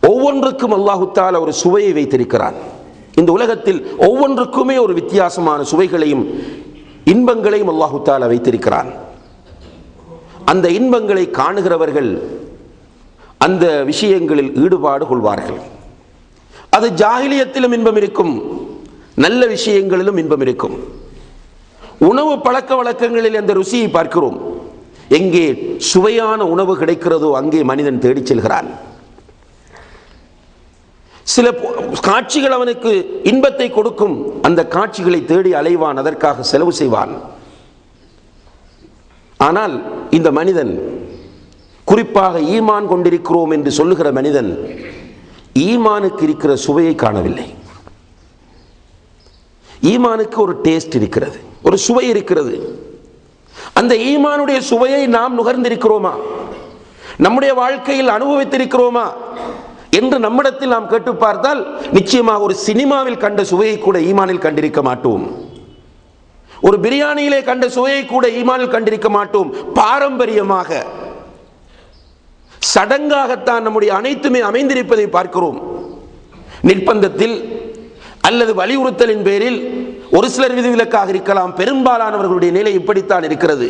ஒவ்வொன்றுக்கும் அல்லாஹு தஆலா ஒரு சுவையை வைத்திருக்கிறான். இந்த உலகத்தில் ஒவ்வொன்றுக்குமே ஒரு வித்தியாசமான சுவைகளையும் இன்பங்களையும் அல்லாஹு தஆலா வைத்திருக்கிறான். அந்த இன்பங்களை காணுகிறவர்கள் அந்த விஷயங்களில் ஈடுபாடு கொள்வார்கள். அது ஜாஹிலியத்திலும் இன்பம் இருக்கும், நல்ல விஷயங்களிலும் இன்பம் இருக்கும். உணவு பழக்க வழக்கங்களில் அந்த ருசியை பார்க்கிறோம். எங்கே சுவையான உணவு கிடைக்கிறதோ அங்கே மனிதன் தேடிச் செல்கிறான். சில காட்சிகள் அவனுக்கு இன்பத்தை கொடுக்கும், அந்த காட்சிகளை தேடி அலைவான், அதற்காக செலவு செய்வான். ஆனால் இந்த மனிதன், குறிப்பாக ஈமான் கொண்டிருக்கிறோம் என்று சொல்லுகிற மனிதன், ஈமானுக்கு இருக்கிற சுவையை காணவில்லை. ஈமானுக்கு ஒரு டேஸ்ட் இருக்கிறது, ஒரு சுவை இருக்கிறது. அந்த ஈமானுடைய சுவையை நாம் நுகர்ந்திருக்கிறோமா, நம்முடைய வாழ்க்கையில் அனுபவித்திருக்கிறோமா என்று நம்மிடத்தில் நாம் கேட்டு பார்த்தால் நிச்சயமாக ஒரு சினிமாவில் கண்ட சுவையை கூட ஈமானில் கண்டிருக்க மாட்டோம். ஒரு பிரியாணியிலே கண்ட சுவையை கூட ஈமானில் கண்டிருக்க மாட்டோம். பாரம்பரியமாக சடங்காகத்தான் நம்முடைய அனைத்துமே அமைந்திருப்பதை பார்க்கிறோம். நிர்பந்தத்தில் அல்லது வலியுறுத்தலின் பேரில் ஒரு சிலர் விதிவிலக்காக இருக்கலாம், பெரும்பாலானவர்களுடைய நிலை இப்படித்தான் இருக்கிறது.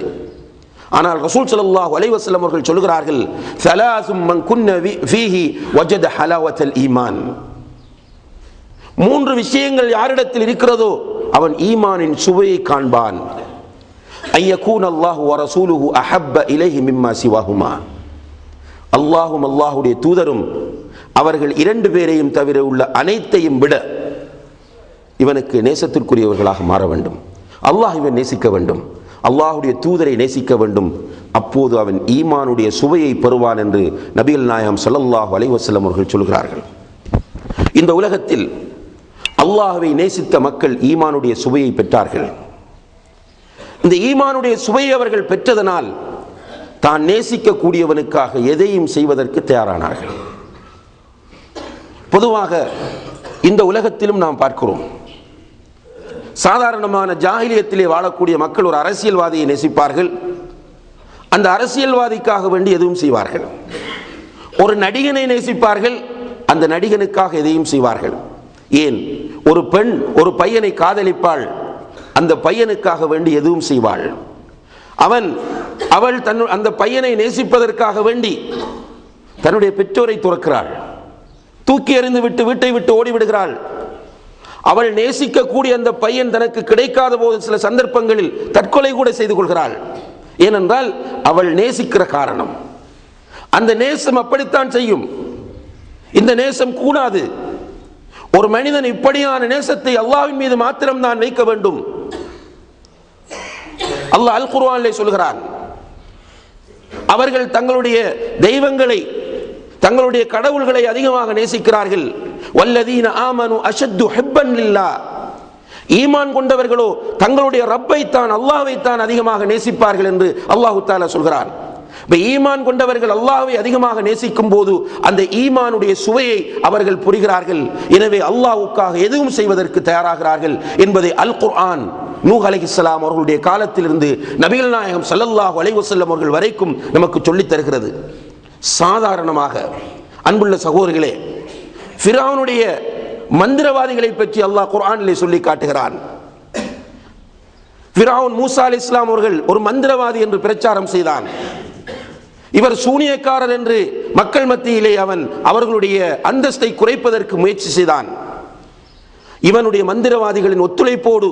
ஆனால் ரசூல் ஸல்லல்லாஹு அலைஹி வஸல்லம் அவர்கள் சொல்கிறார்கள், ஸலாஸும் மன் குன்ன ஃபீஹி வஜத ஹலாவத்தல் ஈமான். மூன்று விஷயங்கள் யாரிடத்தில் இருக்கிறதோ அவன் ஈமானின் சுவையை காண்பான். ஐயகூன் அல்லாஹு வ ரசூலுஹு அஹப்ப இலைஹி மிம்மா சிவாஹுமா, அல்லாஹும் அல்லாஹுடைய தூதரும் அவர்கள் இரண்டு பேரையும் தவிர உள்ள அனைத்தையும் விட இவனுக்கு நேசத்திற்குரியவர்களாக மாற வேண்டும். அல்லாஹ் இவன் நேசிக்க வேண்டும், அல்லாஹுடைய தூதரை நேசிக்க வேண்டும். அப்போது அவன் ஈமானுடைய சுவையை பெறுவான் என்று நபிகள் நாயகம் ஸல்லல்லாஹு அலைஹி வஸல்லம் அவர்கள் சொல்கிறார்கள். இந்த உலகத்தில் அல்லாஹ்வை நேசித்த மக்கள் ஈமானுடைய சுவையை பெற்றார்கள். இந்த ஈமானுடைய சுவையை அவர்கள் பெற்றதனால் தான் நேசிக்கக்கூடியவனுக்காக எதையும் செய்வதற்கு தயாரானார்கள். பொதுவாக இந்த உலகத்திலும் நாம் பார்க்கிறோம், சாதாரணமான ஜாஹிலியத்திலே வாழக்கூடிய மக்கள் ஒரு அரசியல்வாதியை நேசிப்பார்கள், அந்த அரசியல்வாதிக்காக வேண்டி எதுவும் செய்வார்கள். ஒரு நடிகனை நேசிப்பார்கள், அந்த நடிகனுக்காக எதையும் செய்வார்கள். ஏன், ஒரு பெண் ஒரு பையனை காதலிப்பாள், அந்த பையனுக்காக வேண்டி எதுவும் செய்வாள். அவள் அந்த பையனை நேசிப்பதற்காக வேண்டி தன்னுடைய பெற்றோரை துறக்கிறாள், தூக்கி எறிந்து விட்டு வீட்டை விட்டு ஓடிவிடுகிறாள். அவள் நேசிக்கக்கூடிய அந்த பையன் தனக்கு கிடைக்காத போது சில சந்தர்ப்பங்களில் தற்கொலை கூட செய்து கொள்கிறாள். ஏனென்றால் அவள் நேசிக்கிற காரணம். அந்த நேசம் அப்படித்தான் செய்யும். இந்த நேசம் கூடாது. ஒரு மனிதன் இப்படியான நேசத்தை அல்லாஹ்வின் மீது மாத்திரம் தான் வைக்க வேண்டும். அல்லாஹ் அல் குர்ஆனிலே சொல்கிறான், அவர்கள் தங்களுடைய தெய்வங்களை, தங்களுடைய கடவுள்களை அதிகமாக நேசிக்கிறார்கள். வல்லதீன ஆமனு அஷத்து ஹிப்பன் லில்லாஹ், ஈமான் கொண்டவர்களோ தங்களுடைய ரப்பை தான், அல்லாஹ்வை தான் அதிகமாக நேசிப்பார்கள் என்று அல்லாஹ் தஆலா சொல்கிறான். ஈமான் கொண்டவர்கள் அல்லாஹ்வை அதிகமாக நேசிக்கும் போது அந்த ஈமானுடைய சுவையை அவர்கள் புரிகிறார்கள். எனவே அல்லாஹ்வுக்காக எதுவும் செய்வதற்கு தயாராகிறார்கள் என்பதை அல் குர்ஆன் நூஹ் அலைஹிஸ்ஸலாம் அவர்களுடைய காலத்திலிருந்து நபிகள் நாயகம் ஸல்லல்லாஹு அலைஹி வஸல்லம் அவர்கள் வரைக்கும் நமக்கு சொல்லித் தருகிறது. சாதாரணமாக அன்புள்ள சகோதரர்களே, ஃபிரௌனுடைய மந்திரவாதிகளை பற்றி அல்லாஹ் குர்ஆனிலே சொல்லி காட்டுகிறான். ஃபிரௌன் மூசா அலைஹிஸ்ஸலாம் அவர்கள் ஒரு மந்திரவாதி என்று பிரச்சாரம் செய்தான். இவர் சூனியக்காரர் என்று மக்கள் மத்தியிலே அவர்களுடைய அந்தஸ்தை குறைப்பதற்கு முயற்சி செய்தான். இவனுடைய மந்திரவாதிகளின் ஒத்துழைப்போடு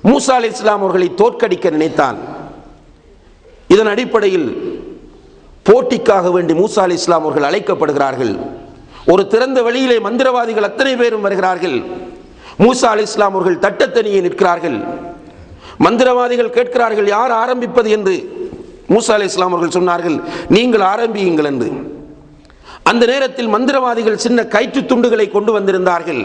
மூசா அலைஹிஸ்ஸலாம் அவர்களை தோற்கடிக்க நினைத்தான். இதன் அடிப்படையில் போட்டிக்காக வேண்டி மூசா அலைஹிஸ்ஸலாம் அவர்கள் அழைக்கப்படுகிறார்கள். ஒரு திறந்த வழியிலே மந்திரவாதிகள் அத்தனை பேரும் வருகிறார்கள். மூசா அலைஹிஸ்ஸலாம் அவர்கள் தட்டத்தனியே நிற்கிறார்கள். மந்திரவாதிகள் கேட்கிறார்கள், யார் ஆரம்பிப்பது என்று. மூசா அலைஹிஸ்ஸலாம் அவர்கள் சொன்னார்கள், நீங்கள் ஆரம்பியுங்கள் என்று. அந்த நேரத்தில் மந்திரவாதிகள் சின்ன கயிற்று துண்டுகளை கொண்டு வந்திருந்தார்கள்.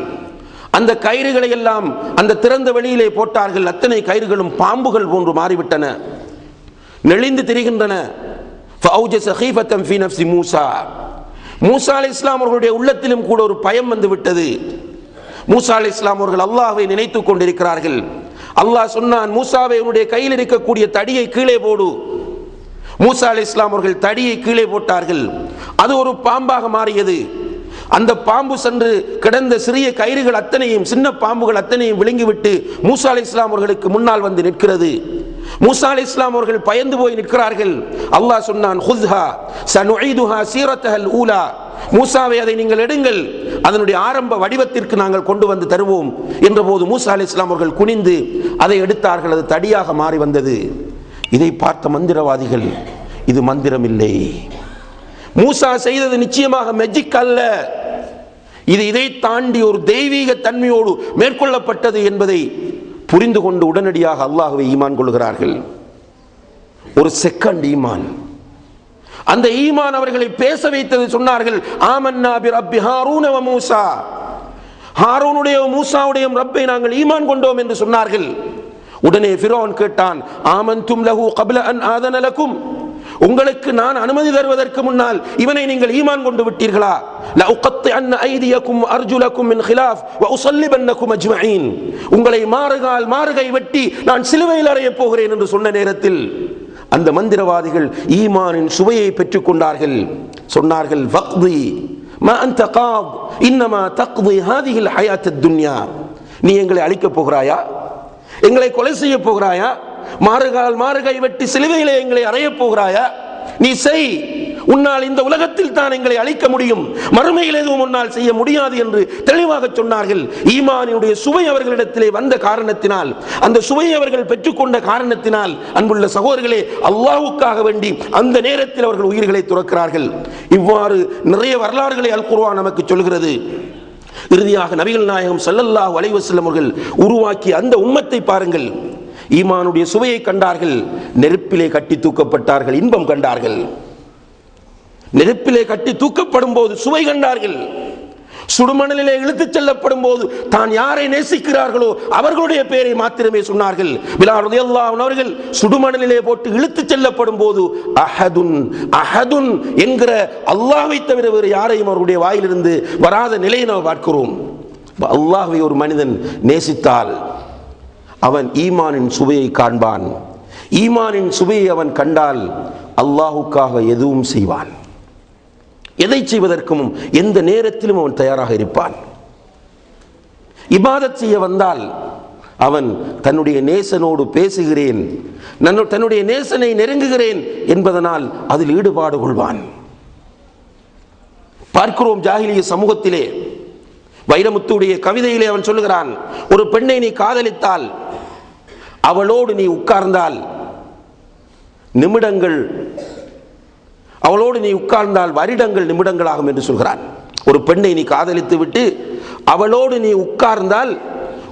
அந்த கயிறுகளை எல்லாம் அந்த திறந்த வெளியிலே போட்டார்கள். அத்தனை கயிறுகளும் பாம்புகள் போன்று மாறிவிட்டன, நெளிந்து திரிகின்றன. மூசா அலைஹிஸ்ஸலாம் அவர்களுடைய உள்ளத்திலும் கூட ஒரு பயம் வந்து விட்டது. மூசா அலைஹிஸ்ஸலாம் அவர்கள் அல்லாஹ்வை நினைத்துக் கொண்டிருக்கிறார்கள். அல்லாஹ் சொன்னான், மூசாவை உன்னுடைய கையில் இருக்கக்கூடிய தடியை கீழே போடு. மூசா அலைஹிஸ்ஸலாம் அவர்கள் தடியை கீழே போட்டார்கள். அது ஒரு பாம்பாக மாறியது. அந்த பாம்பு சென்று கிடந்த சிறிய கயிறுகள் அத்தனையும், சின்ன பாம்புகள் அத்தனையும் விழுங்கிவிட்டு மூசா அலைஹிஸ்ஸலாம் அவர்களுக்கு முன்னால் வந்து நிற்கிறது. மூசா அலைஹிஸ்ஸலாம் அவர்கள் பயந்து போய் நிற்கிறார்கள். அல்லாஹ் சொன்னான், ஹுஸ்ஹா சனுஈதுஹா சீரத்தஹல் ஊலா, மூசாவை அதை நீங்கள் எடுங்கள், அதனுடைய ஆரம்ப வடிவத்திற்கு நாங்கள் கொண்டு வந்து தருவோம் என்ற போது மூசா அலைஹிஸ்ஸலாம் அவர்கள் குனிந்து அதை எடுத்தார்கள். அது தடியாக மாறி வந்தது. இதை பார்த்த மந்திரவாதிகள், இது மந்திரம் இல்லை, மூசா செய்தது நிச்சயமாக மேஜிக் அல்ல, இது இதை தாண்டி ஒரு தெய்வீக தன்மையோடு மேற்கொள்ளப்பட்டது என்பதை புரிந்து கொண்டு உடனடியாக அல்லாஹ்வை ஈமான் கொள்கிறார்கள். ஒரு செகண்ட் ஈமான், அந்த ஈமான் அவர்களை பேச வைத்தது. சொன்னார்கள், ஆமன்னா பி ரப்பி ஹாரூன வ மூசா, ஹாரூனுடைய மூசாவுடைய ரப்பை நாங்கள் ஈமான் கொண்டோம் என்று சொன்னார்கள். உடனே ஃபிரௌன் கேட்டான், ஆமன்தும் லஹு கப்ல அன் ஆதன லகும், உங்களுக்கு நான் அனுமதி தருவதற்கு முன்னால் இவனை நீங்கள் ஈமான் கொண்டு விட்டீர்களா? லா உகத்திஅன்ன ஐதியக்கும் அர்ஜுலக்கும் மின் கிலாஃப் வ உஸல்லிபன்னக்கும் அஜ்மஈன், உங்களை மாறுகால் மாறுகை வெட்டி நான் சிலுவையில் அறையப் போகிறேன் என்று சொன்ன நேரத்தில் அந்த மந்திரவாதிகள் ஈமானின் சுவையை பெற்றுக் கொண்டார்கள். சொன்னார்கள், வக்தி மா அன்த காத் இன்னமா தக்தி ஹாதிஹில் ஹயாத்தத் துன்யா, நீ எங்களை அழிக்கப் போகிறாயா? எங்களை கொலை செய்ய போகிறாயா? மாறுகால் மாறுகை வெட்டி சிலுவையிலே எங்களை அறையப் போகிறாயா? நீ செய், உன்னால் இந்த உலகத்தில் தான் எங்களை அழிக்க முடியும், மறுமையில் எதுவும் உன்னால் செய்ய முடியாது என்று தெளிவாக சொன்னார்கள். ஈமானுடைய சுவை அவர்களிடத்திலே வந்த காரணத்தினால், அந்த சுவையை அவர்கள் பெற்றுக்கொண்ட காரணத்தினால், அன்புள்ள சகோதரர்களே, அல்லாஹ்வுக்காக வேண்டி அந்த நேரத்தில் அவர்கள் உயிர்களை துறக்கிறார்கள். இவ்வாறு நிறைய வரலாறுகளை அல் குர்ஆன் நமக்கு சொல்கிறது. இறுதியாக நபிகள் நாயகம் ஸல்லல்லாஹு அலைஹி வஸல்லம் அவர்கள் உருவாக்கிய அந்த உம்மத்தை பாருங்கள். ஈமானுடைய சுவையை கண்டார்கள், நெருப்பிலே கட்டி தூக்கப்பட்டார்கள், இன்பம் கண்டார்கள். நெருப்பிலே கட்டி தூக்கப்படும் போது சுவை கண்டார்கள். சுடுமணலிலே இழுத்துச் செல்லப்படும் போது தான் யாரை நேசிக்கிறார்களோ அவர்களுடைய பெயரை மாத்திரமே சொன்னார்கள். பிலால் ரலியல்லாஹு அன்ஹு அவர்கள் சுடுமணலிலே போட்டு இழுத்துச் செல்லப்படும் போது அஹதுன் அஹதுன் என்கிற அல்லாஹ்வை தவிர வேறு யாரையும் அவருடைய வாயிலிருந்து வராத நிலையை நாம் பார்க்கிறோம். அல்லாஹ்வை ஒரு மனிதன் நேசித்தால் அவன் ஈமானின் சுவையை காண்பான். ஈமானின் சுவையை அவன் கண்டால் அல்லாஹ்வுக்காக எதுவும் செய்வான். எதை செய்வதற்கும் எந்த நேரத்திலும் அவன் தயாராக இருப்பான். இபாதத் செய்ய வந்தால் அவன் தன்னுடைய நேசனோடு பேசுகிறேன், தன்னுடைய நேசனை நெருங்குகிறேன் என்பதனால் அதில் ஈடுபாடு கொள்வான். பார்க்கிறோம் ஜாஹிலிய சமூகத்திலே, வைரமுத்துடைய கவிதையிலே அவன் சொல்லுகிறான், ஒரு பெண்ணை நீ காதலித்தால் அவளோடு நீ உட்கார்ந்தால் நிமிடங்கள், அவளோடு நீ உட்கார்ந்தால் வருடங்கள் நிமிடங்களாகும் என்று சொல்கிறான். ஒரு பெண்ணை நீ காதலித்து விட்டு அவளோடு நீ உட்கார்ந்தால்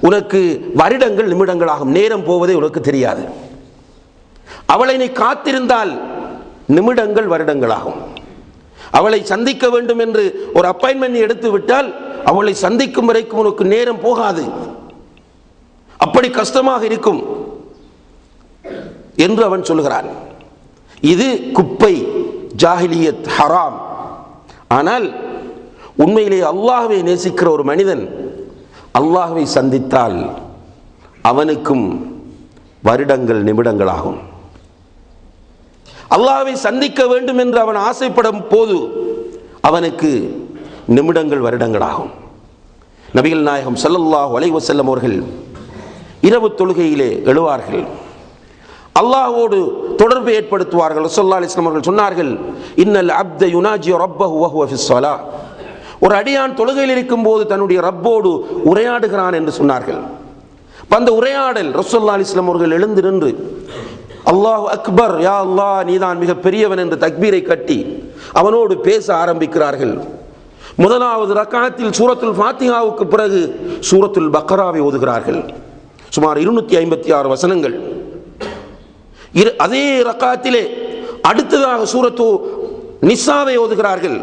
உனக்கு வருடங்கள் நிமிடங்களாகும், நேரம் போவதே உனக்கு தெரியாது. அவளை நீ காத்திருந்தால் நிமிடங்கள் வருடங்களாகும். அவளை சந்திக்க வேண்டும் என்று ஒரு அப்பாயின்மெண்ட் எடுத்து விட்டால் அவளை சந்திக்கும் வரைக்கும் உனக்கு நேரம் போகாது, அப்படி கஷ்டமாக இருக்கும் என்று அவன் சொல்கிறான். இது குப்பை, ஜாஹிலியத், ஹராம். ஆனால் உண்மையிலே அல்லாஹ்வை நேசிக்கிற ஒரு மனிதன் அல்லாஹ்வை சந்தித்தால் அவனுக்கும் வருடங்கள் நிமிடங்களாகும். அல்லாஹ்வை சந்திக்க வேண்டும் என்று அவன் ஆசைப்படும் போது அவனுக்கு நிமிடங்கள் வருடங்களாகும். நபிகள் நாயகம் ஸல்லல்லாஹு அலைஹி வஸல்லம் அவர்கள் இரவு தொழுகையிலே எழுவார்கள், அல்லாஹ்வோடு தொடர்பு ஏற்படுத்துவார்கள். ரசூலுல்லாஹி அலைஹி வஸல்லம் அவர்கள் சொன்னார்கள், இன்னல் அப்த யுனாஜி ரப்பஹு வஹுவ ஃபிஸ் ஸலா. ஒரு அடியான் தொழுகையில் இருக்கும் போது தன்னுடைய ரப்போடு உரையாடுகிறான் என்று சொன்னார்கள். அந்த உரையாடல் ரசூலுல்லாஹி அலைஹி வஸல்லம் அவர்கள் எழுந்து நின்று அல்லாஹு அக்பர், யா அல்லாஹ் நீதான் மிக பெரியவன் என்று தக்பீரை கட்டி அவனோடு பேச ஆரம்பிக்கிறார்கள். முதலாவது ரக்காத்தில் சூரத்துல் ஃபாத்திஹாவுக்கு பிறகு சூரத்துல் பக்ராவை ஓதுகிறார்கள். சுமார் 256 வசனங்கள். அதே ரக்காத்திலே அடுத்ததாக சூரத்து நிசாவை ஓதுகிறார்கள்,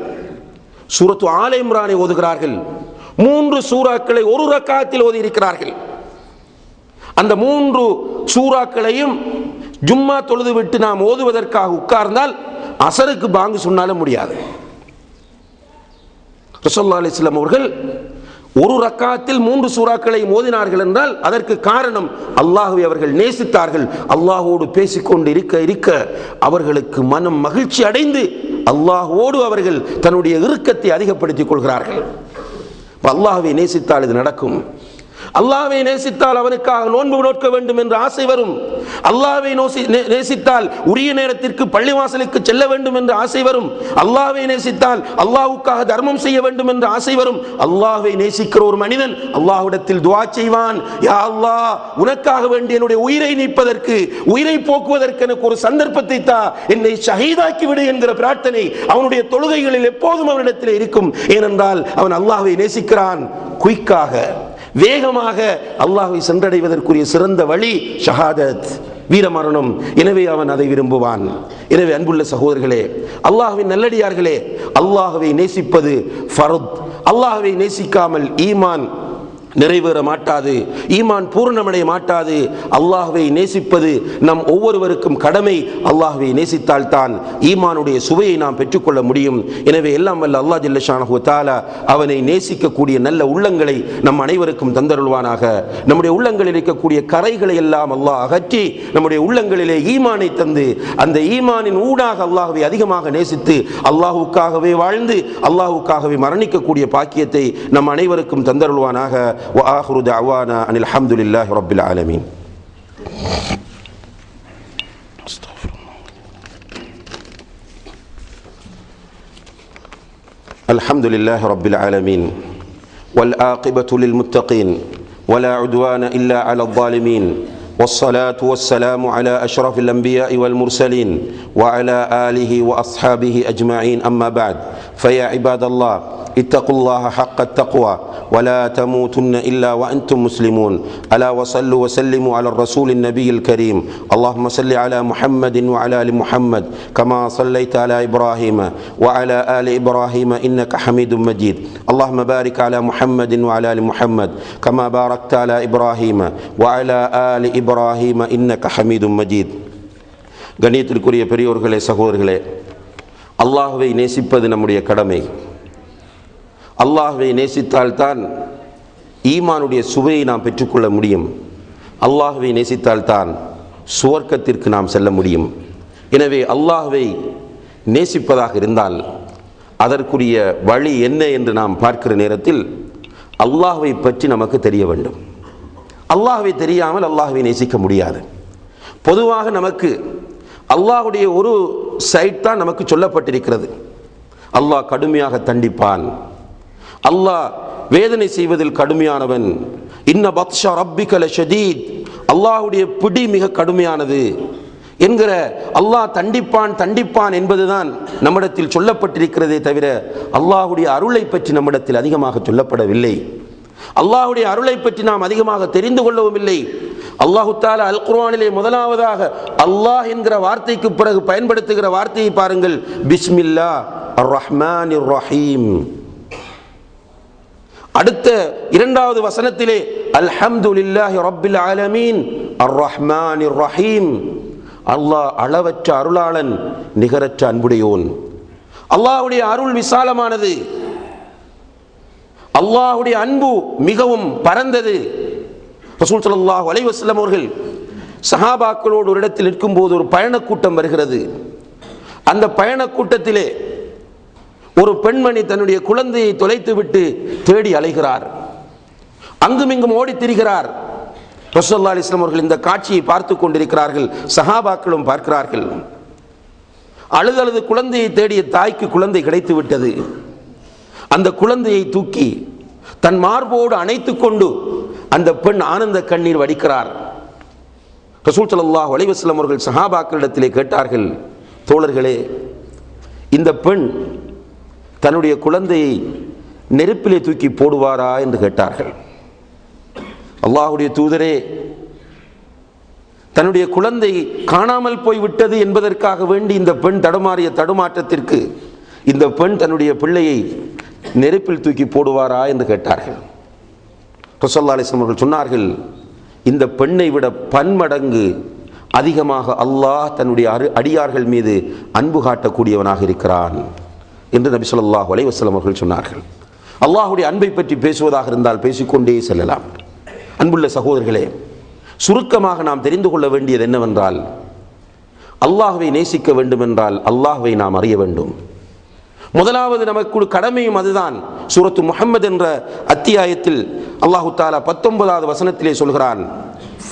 சூரத்து ஆல இம்ரானை ஓதுகிறார்கள். 3 சூறாக்களை ஒரு ரக்காத்தில் ஓதி இருக்கிறார்கள். அந்த 3 சூறாக்களையும் ஜும்மா தொழுது விட்டு நாம் ஓதுவதற்காக உட்கார்ந்தால் அசருக்கு பாங்கு சொன்னாலும் முடியாது. ரசூலுல்லாஹி அலைஹி வஸல்லம் அவர்கள் ஒரு ரக்காத்தில் 3 சூறாக்களை ஓதினார்கள் என்றால் அதற்கு காரணம் அல்லாஹ்வை அவர்கள் நேசித்தார்கள். அல்லாஹ்வோடு பேசிக்கொண்டு இருக்க இருக்க அவர்களுக்கு மனம் மகிழ்ச்சி அடைந்து அல்லாஹ்வோடு அவர்கள் தன்னுடைய இறுக்கத்தை அதிகப்படுத்திக் கொள்கிறார்கள். அல்லாஹ்வை நேசித்தால் இது நடக்கும். அல்லாஹ்வை நேசித்தால் அவனுக்காக நோன்பு நோக்க வேண்டும் என்ற ஆசை வரும். அல்லாஹ்வை நேசித்தால் உரிய நேரத்திற்கு பள்ளிவாசலுக்கு செல்ல வேண்டும் என்ற ஆசை வரும். அல்லாஹ்வை நேசித்தால் அல்லாஹ்வுக்காக தர்மம் செய்ய வேண்டும் என்ற ஆசை வரும். அல்லாஹ்வை நேசிக்கிற ஒரு மனிதன் அல்லாஹ்விடத்தில் துஆ செய்வான், யா அல்லாஹ் உனக்காக வேண்டி என்னுடைய உயிரை நீப்பதற்கு, உயிரை போக்குவதற்கு எனக்கு ஒரு சந்தர்ப்பத்தை தா, என்னை ஷஹீதாக்கி விடு என்கிற பிரார்த்தனை அவனுடைய தொழுகைகளில் எப்போதும் அவனிடத்தில் இருக்கும். ஏனென்றால் அவன் அல்லாஹ்வை நேசிக்கிறான். குயிக்காக, வேகமாக அல்லாஹ்வை சென்றடைவதற்குரிய சிறந்த வழி ஷஹாதத், வீரமரணம். எனவே அவன் அதை விரும்புவான். எனவே அன்புள்ள சகோதரர்களே, அல்லாஹ்வின் நல்லடியார்களே, அல்லாஹ்வை நேசிப்பது ஃபர்த். அல்லாஹ்வை நேசிக்காமல் ஈமான் நிறைவேற மாட்டாது, ஈமான் பூரணமடைய மாட்டாது. அல்லாஹ்வை நேசிப்பது நம் ஒவ்வொருவருக்கும் கடமை. அல்லாஹ்வை நேசித்தால் தான் ஈமானுடைய சுவையை நாம் பெற்றுக்கொள்ள முடியும். எனவே எல்லாம் வல்ல அல்லாஹ் ஜல்ல ஷானஹு வ தஆலா அவனை நேசிக்கக்கூடிய நல்ல உள்ளங்களை நம் அனைவருக்கும் தந்தருள்வானாக. நம்முடைய உள்ளங்களில் இருக்கக்கூடிய கரைகளை எல்லாம் அல்லாஹ் அகற்றி நம்முடைய உள்ளங்களிலே ஈமானை தந்து அந்த ஈமானின் ஊடாக அல்லாஹ்வை அதிகமாக நேசித்து அல்லாஹ்வுக்காகவே வாழ்ந்து அல்லாஹ்வுக்காகவே மரணிக்கக்கூடிய பாக்கியத்தை நம் அனைவருக்கும் தந்தருள்வானாக. وآخر دعوانا أن الحمد لله رب العالمين. الحمد لله رب العالمين والعاقبة للمتقين ولا عدوان إلا على الظالمين والصلاة والسلام على أشرف الأنبياء والمرسلين وعلى آله وأصحابه أجمعين. أما بعد، فيا عباد الله اتقوا الله حق التقوى ولا تموتن إلا وأنتم مسلمون. ألا وصلوا وسلموا على الرسول النبي الكريم. اللهم صل على محمد وعلى آل محمد كما صليت على إبراهيم وعلى آل إبراهيم إنك حميد مجيد. اللهم بارك على محمد وعلى آل محمد كما باركت على إبراهيم وعلى آل إبراهيم إنك حميد مجيد. கண்ணியத்திற்குரிய பெரியோர்களே, சகோதரர்களே, அல்லாஹ்வை நேசிப்பது நம்முடைய கடமை. அல்லாஹ்வை நேசித்தால்தான் ஈமானுடைய சுவையை நாம் பெற்றுக்கொள்ள முடியும். அல்லாஹ்வை நேசித்தால்தான் சுவர்க்கத்திற்கு நாம் செல்ல முடியும். எனவே அல்லாஹ்வை நேசிப்பதாக இருந்தால் அதற்குரிய வழி என்ன என்று நாம் பார்க்கிற நேரத்தில் அல்லாஹ்வை பற்றி நமக்கு தெரிய வேண்டும். அல்லாஹ்வை தெரியாமல் அல்லாஹ்வை நேசிக்க முடியாது. பொதுவாக நமக்கு அல்லாஹ்வுடைய ஒரு சைட் தான் நமக்கு சொல்லப்பட்டிருக்கிறது. அல்லாஹ் கடுமையாக தண்டிப்பான், அல்லாஹ் வேதனை செய்வதில் கடுமையானவன், இன்ன பத்ஷா ரப்பிக லஷதீத், அல்லாஹ்வுடைய பிடி மிக கடுமையானது என்கிற அல்லாஹ் தண்டிப்பான் தண்டிப்பான் என்பதுதான் நம்மிடத்தில் சொல்லப்பட்டிருக்கிறதே தவிர அல்லாஹ்வுடைய அருளை பற்றி நம்மிடத்தில் அதிகமாக சொல்லப்படவில்லை. அல்லாஹ்வுடைய அருளை பற்றி நாம் அதிகமாக தெரிந்து கொள்ளவும் இல்லை. அல்லாஹு தஆலா அல் குர்ஆனிலே முதலாவதாக அல்லாஹ் என்கிற வார்த்தைக்கு பிறகு பயன்படுத்துகிற வார்த்தையை பாருங்கள், பிஸ்மில்லா அர் ரஹ்மானிர் ரஹீம். அடுத்த இரண்டாவது வசனத்திலே அல்ஹம்துலில்லாஹி ரப்பில் ஆலமீன் அர் ரஹ்மானிர் ரஹீம். அல்லாஹ் அளவற்ற அருளாளன், நிகரற்ற அன்புடையோன். அல்லாஹ்வுடைய அருள் விசாலமானது, அல்லாஹ்வுடைய அன்பு மிகவும் பரந்தது. ரசூல் ஸல்லல்லாஹு அலைஹி வஸல்லம் அவர்கள் சஹாபாக்களோடு ஒரு இடத்தில் நிற்கும் போது ஒரு பயணக் கூட்டம் வருகிறது. அந்த பயணக் கூட்டத்திலே ஒரு பெண்மணி தன்னுடைய குழந்தையை தொலைத்து விட்டு தேடி அலைகிறார். அங்கும் இங்கும் ஓடித் திரிகிறார். ரசூலுல்லாஹி ஸல்லல்லாஹு அலைஹி வஸல்லம் அவர்கள் இந்த காட்சியை பார்த்து கொண்டிருக்கிறார்கள். சஹாபாக்களும் பார்க்கிறார்கள். அழுதழுது குழந்தையை தேடிய தாய்க்கு குழந்தை கிடைத்து விட்டது. அந்த குழந்தையை தூக்கி தன் மார்போடு அணைத்துக் கொண்டு அந்த பெண் ஆனந்த கண்ணீர் வடிக்கிறார். ரசூல் ஸல்லல்லாஹு அலைஹி வஸல்லம் அவர்கள் சஹாபாக்களிடத்திலே கேட்டார்கள், தோழர்களே, இந்த பெண் தன்னுடைய குழந்தையை நெருப்பிலே தூக்கி போடுவாரா என்று கேட்டார்கள். அல்லாஹ்வுடைய தூதரே, தன்னுடைய குழந்தை காணாமல் போய்விட்டது என்பதற்காக வேண்டி இந்த பெண் தடுமாறிய தடுமாற்றத்திற்கு இந்த பெண் தன்னுடைய பிள்ளையை நெருப்பில் தூக்கி போடுவாரா என்று கேட்டார்கள். ரசூலுல்லாஹி அலைஹி வஸல்லம் அவர்கள் சொன்னார்கள், இந்த பெண்ணை விட பன்மடங்கு அதிகமாக அல்லாஹ் தன்னுடைய அடியார்கள் மீது அன்பு காட்டக்கூடியவனாக இருக்கிறான் என்று நபி ஸல்லல்லாஹு அலைஹி வஸல்லம் அவர்கள் சொன்னார்கள். அல்லாஹ்வுடைய அன்பை பற்றி பேசுவதாக இருந்தால் பேசிக்கொண்டே செல்லலாம். அன்புள்ள சகோதரர்களே, சுருக்கமாக நாம் தெரிந்து கொள்ள வேண்டியது என்னவென்றால், அல்லாஹ்வை நேசிக்க வேண்டும் என்றால் அல்லாஹ்வை நாம் அறிய வேண்டும். முதலாவது நமக்கு கடமையும் அதுதான். சூரத்து முஹம்மது என்ற அத்தியாயத்தில் அல்லாஹு தஆலா 19வது வசனத்திலே சொல்கிறான்,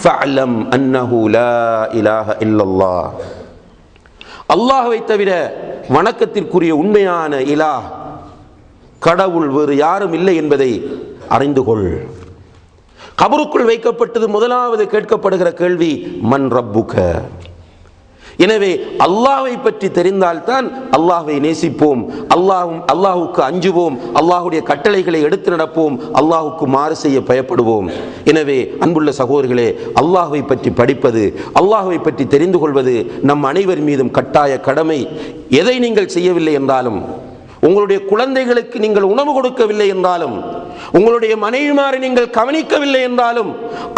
ஃபஅலம் அன்னஹு லா இலாஹ இல்லல்லாஹ். அல்லாஹ்வை தவிர வணக்கத்திற்குரிய உண்மையான இலாஹ், கடவுள் வேறு யாரும் இல்லை என்பதை அறிந்து கொள். கபருக்குள் வைக்கப்பட்டது முதலாவது கேட்கப்படுகிற கேள்வி, மன் ரப்புக. எனவே அல்லாஹ்வை பற்றி தெரிந்தால்தான் அல்லாஹ்வை நேசிப்போம், அல்லாஹ்வுக்கு அஞ்சுவோம், அல்லாஹ்வுடைய கட்டளைகளை எடுத்து நடப்போம், அல்லாஹ்வுக்கு மாறு செய்ய பயப்படுவோம். எனவே அன்புள்ள சகோதரர்களே, அல்லாஹ்வை பற்றி படிப்பது, அல்லாஹ்வை பற்றி தெரிந்து கொள்வது நம் அனைவர் மீதும் கட்டாய கடமை. எதை நீங்கள் செய்யவில்லை என்றாலும், உங்களுடைய குழந்தைகளுக்கு நீங்கள் உணவு கொடுக்கவில்லை என்றாலும், உங்களுடைய மனைவிமாரை நீங்கள் கவனிக்கவில்லை என்றாலும்,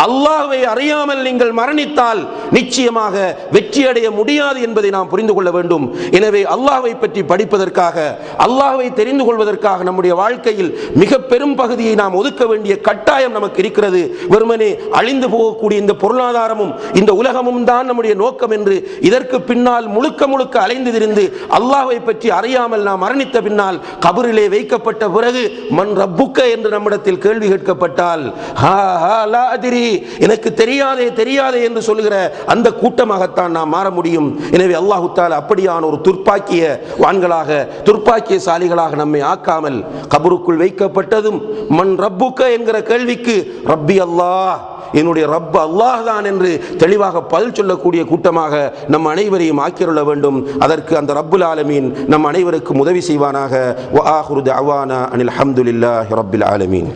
அல்லாஹ்வை அறியாமல் நீங்கள் மரணித்தால் நிச்சயமாக வெற்றி அடைய முடியாது என்பதை நாம் புரிந்து கொள்ள வேண்டும். எனவே அல்லாஹ்வை பற்றி படிப்பதற்காக, அல்லாஹ்வை தெரிந்து கொள்வதற்காக நம்முடைய வாழ்க்கையில் மிக பெரும் பகுதியை நாம் ஒதுக்க வேண்டிய கட்டாயம் நமக்கு இருக்கிறது. வெறுமனே அழிந்து போகக்கூடிய இந்த பொருளாதாரமும் இந்த உலகமும் தான் நம்முடைய நோக்கம் என்று இதற்கு பின்னால் முழுக்க முழுக்க அலைந்து திரிந்து அல்லாஹ்வை பற்றி அறியாமல் நாம் மரணித்த பின்னால் கபரிலே வைக்கப்பட்ட பிறகு மன் ரப்புக்க என்று நம்மிடத்தில் கேள்வி கேட்கப்பட்டால், எனக்கு தெரியாதே தெரியாதே என்று சொல்லுகிற அந்த கூட்டமாகத்தான் நாம் மாற முடியும். எனவே அல்லாஹ் தஆலா அப்படியான ஒரு துர்ப்பாக்கியவான்களாக, துர்ப்பாக்கியசாலிகளாக நம்மை ஆக்காமல், கபருக்குள் வைக்கப்பட்டதும் மன் ரப்புக்க என்கிற கேள்விக்கு ரப்பி அல்லாஹ், என்னுடைய ரப் அல்லாஹ் தான் என்று தெளிவாக பதில் சொல்லக்கூடிய கூட்டமாக நம் அனைவரையும் ஆக்கிரொள்ள வேண்டும். அதற்கு அந்த ரப்புல் ஆலமீன் நம் அனைவருக்கும் உதவி செய்வானாக. வ ஆகிரு தஅவானா அனில் ஹம்துலில்லாஹி ரப்பில் ஆலமீன்.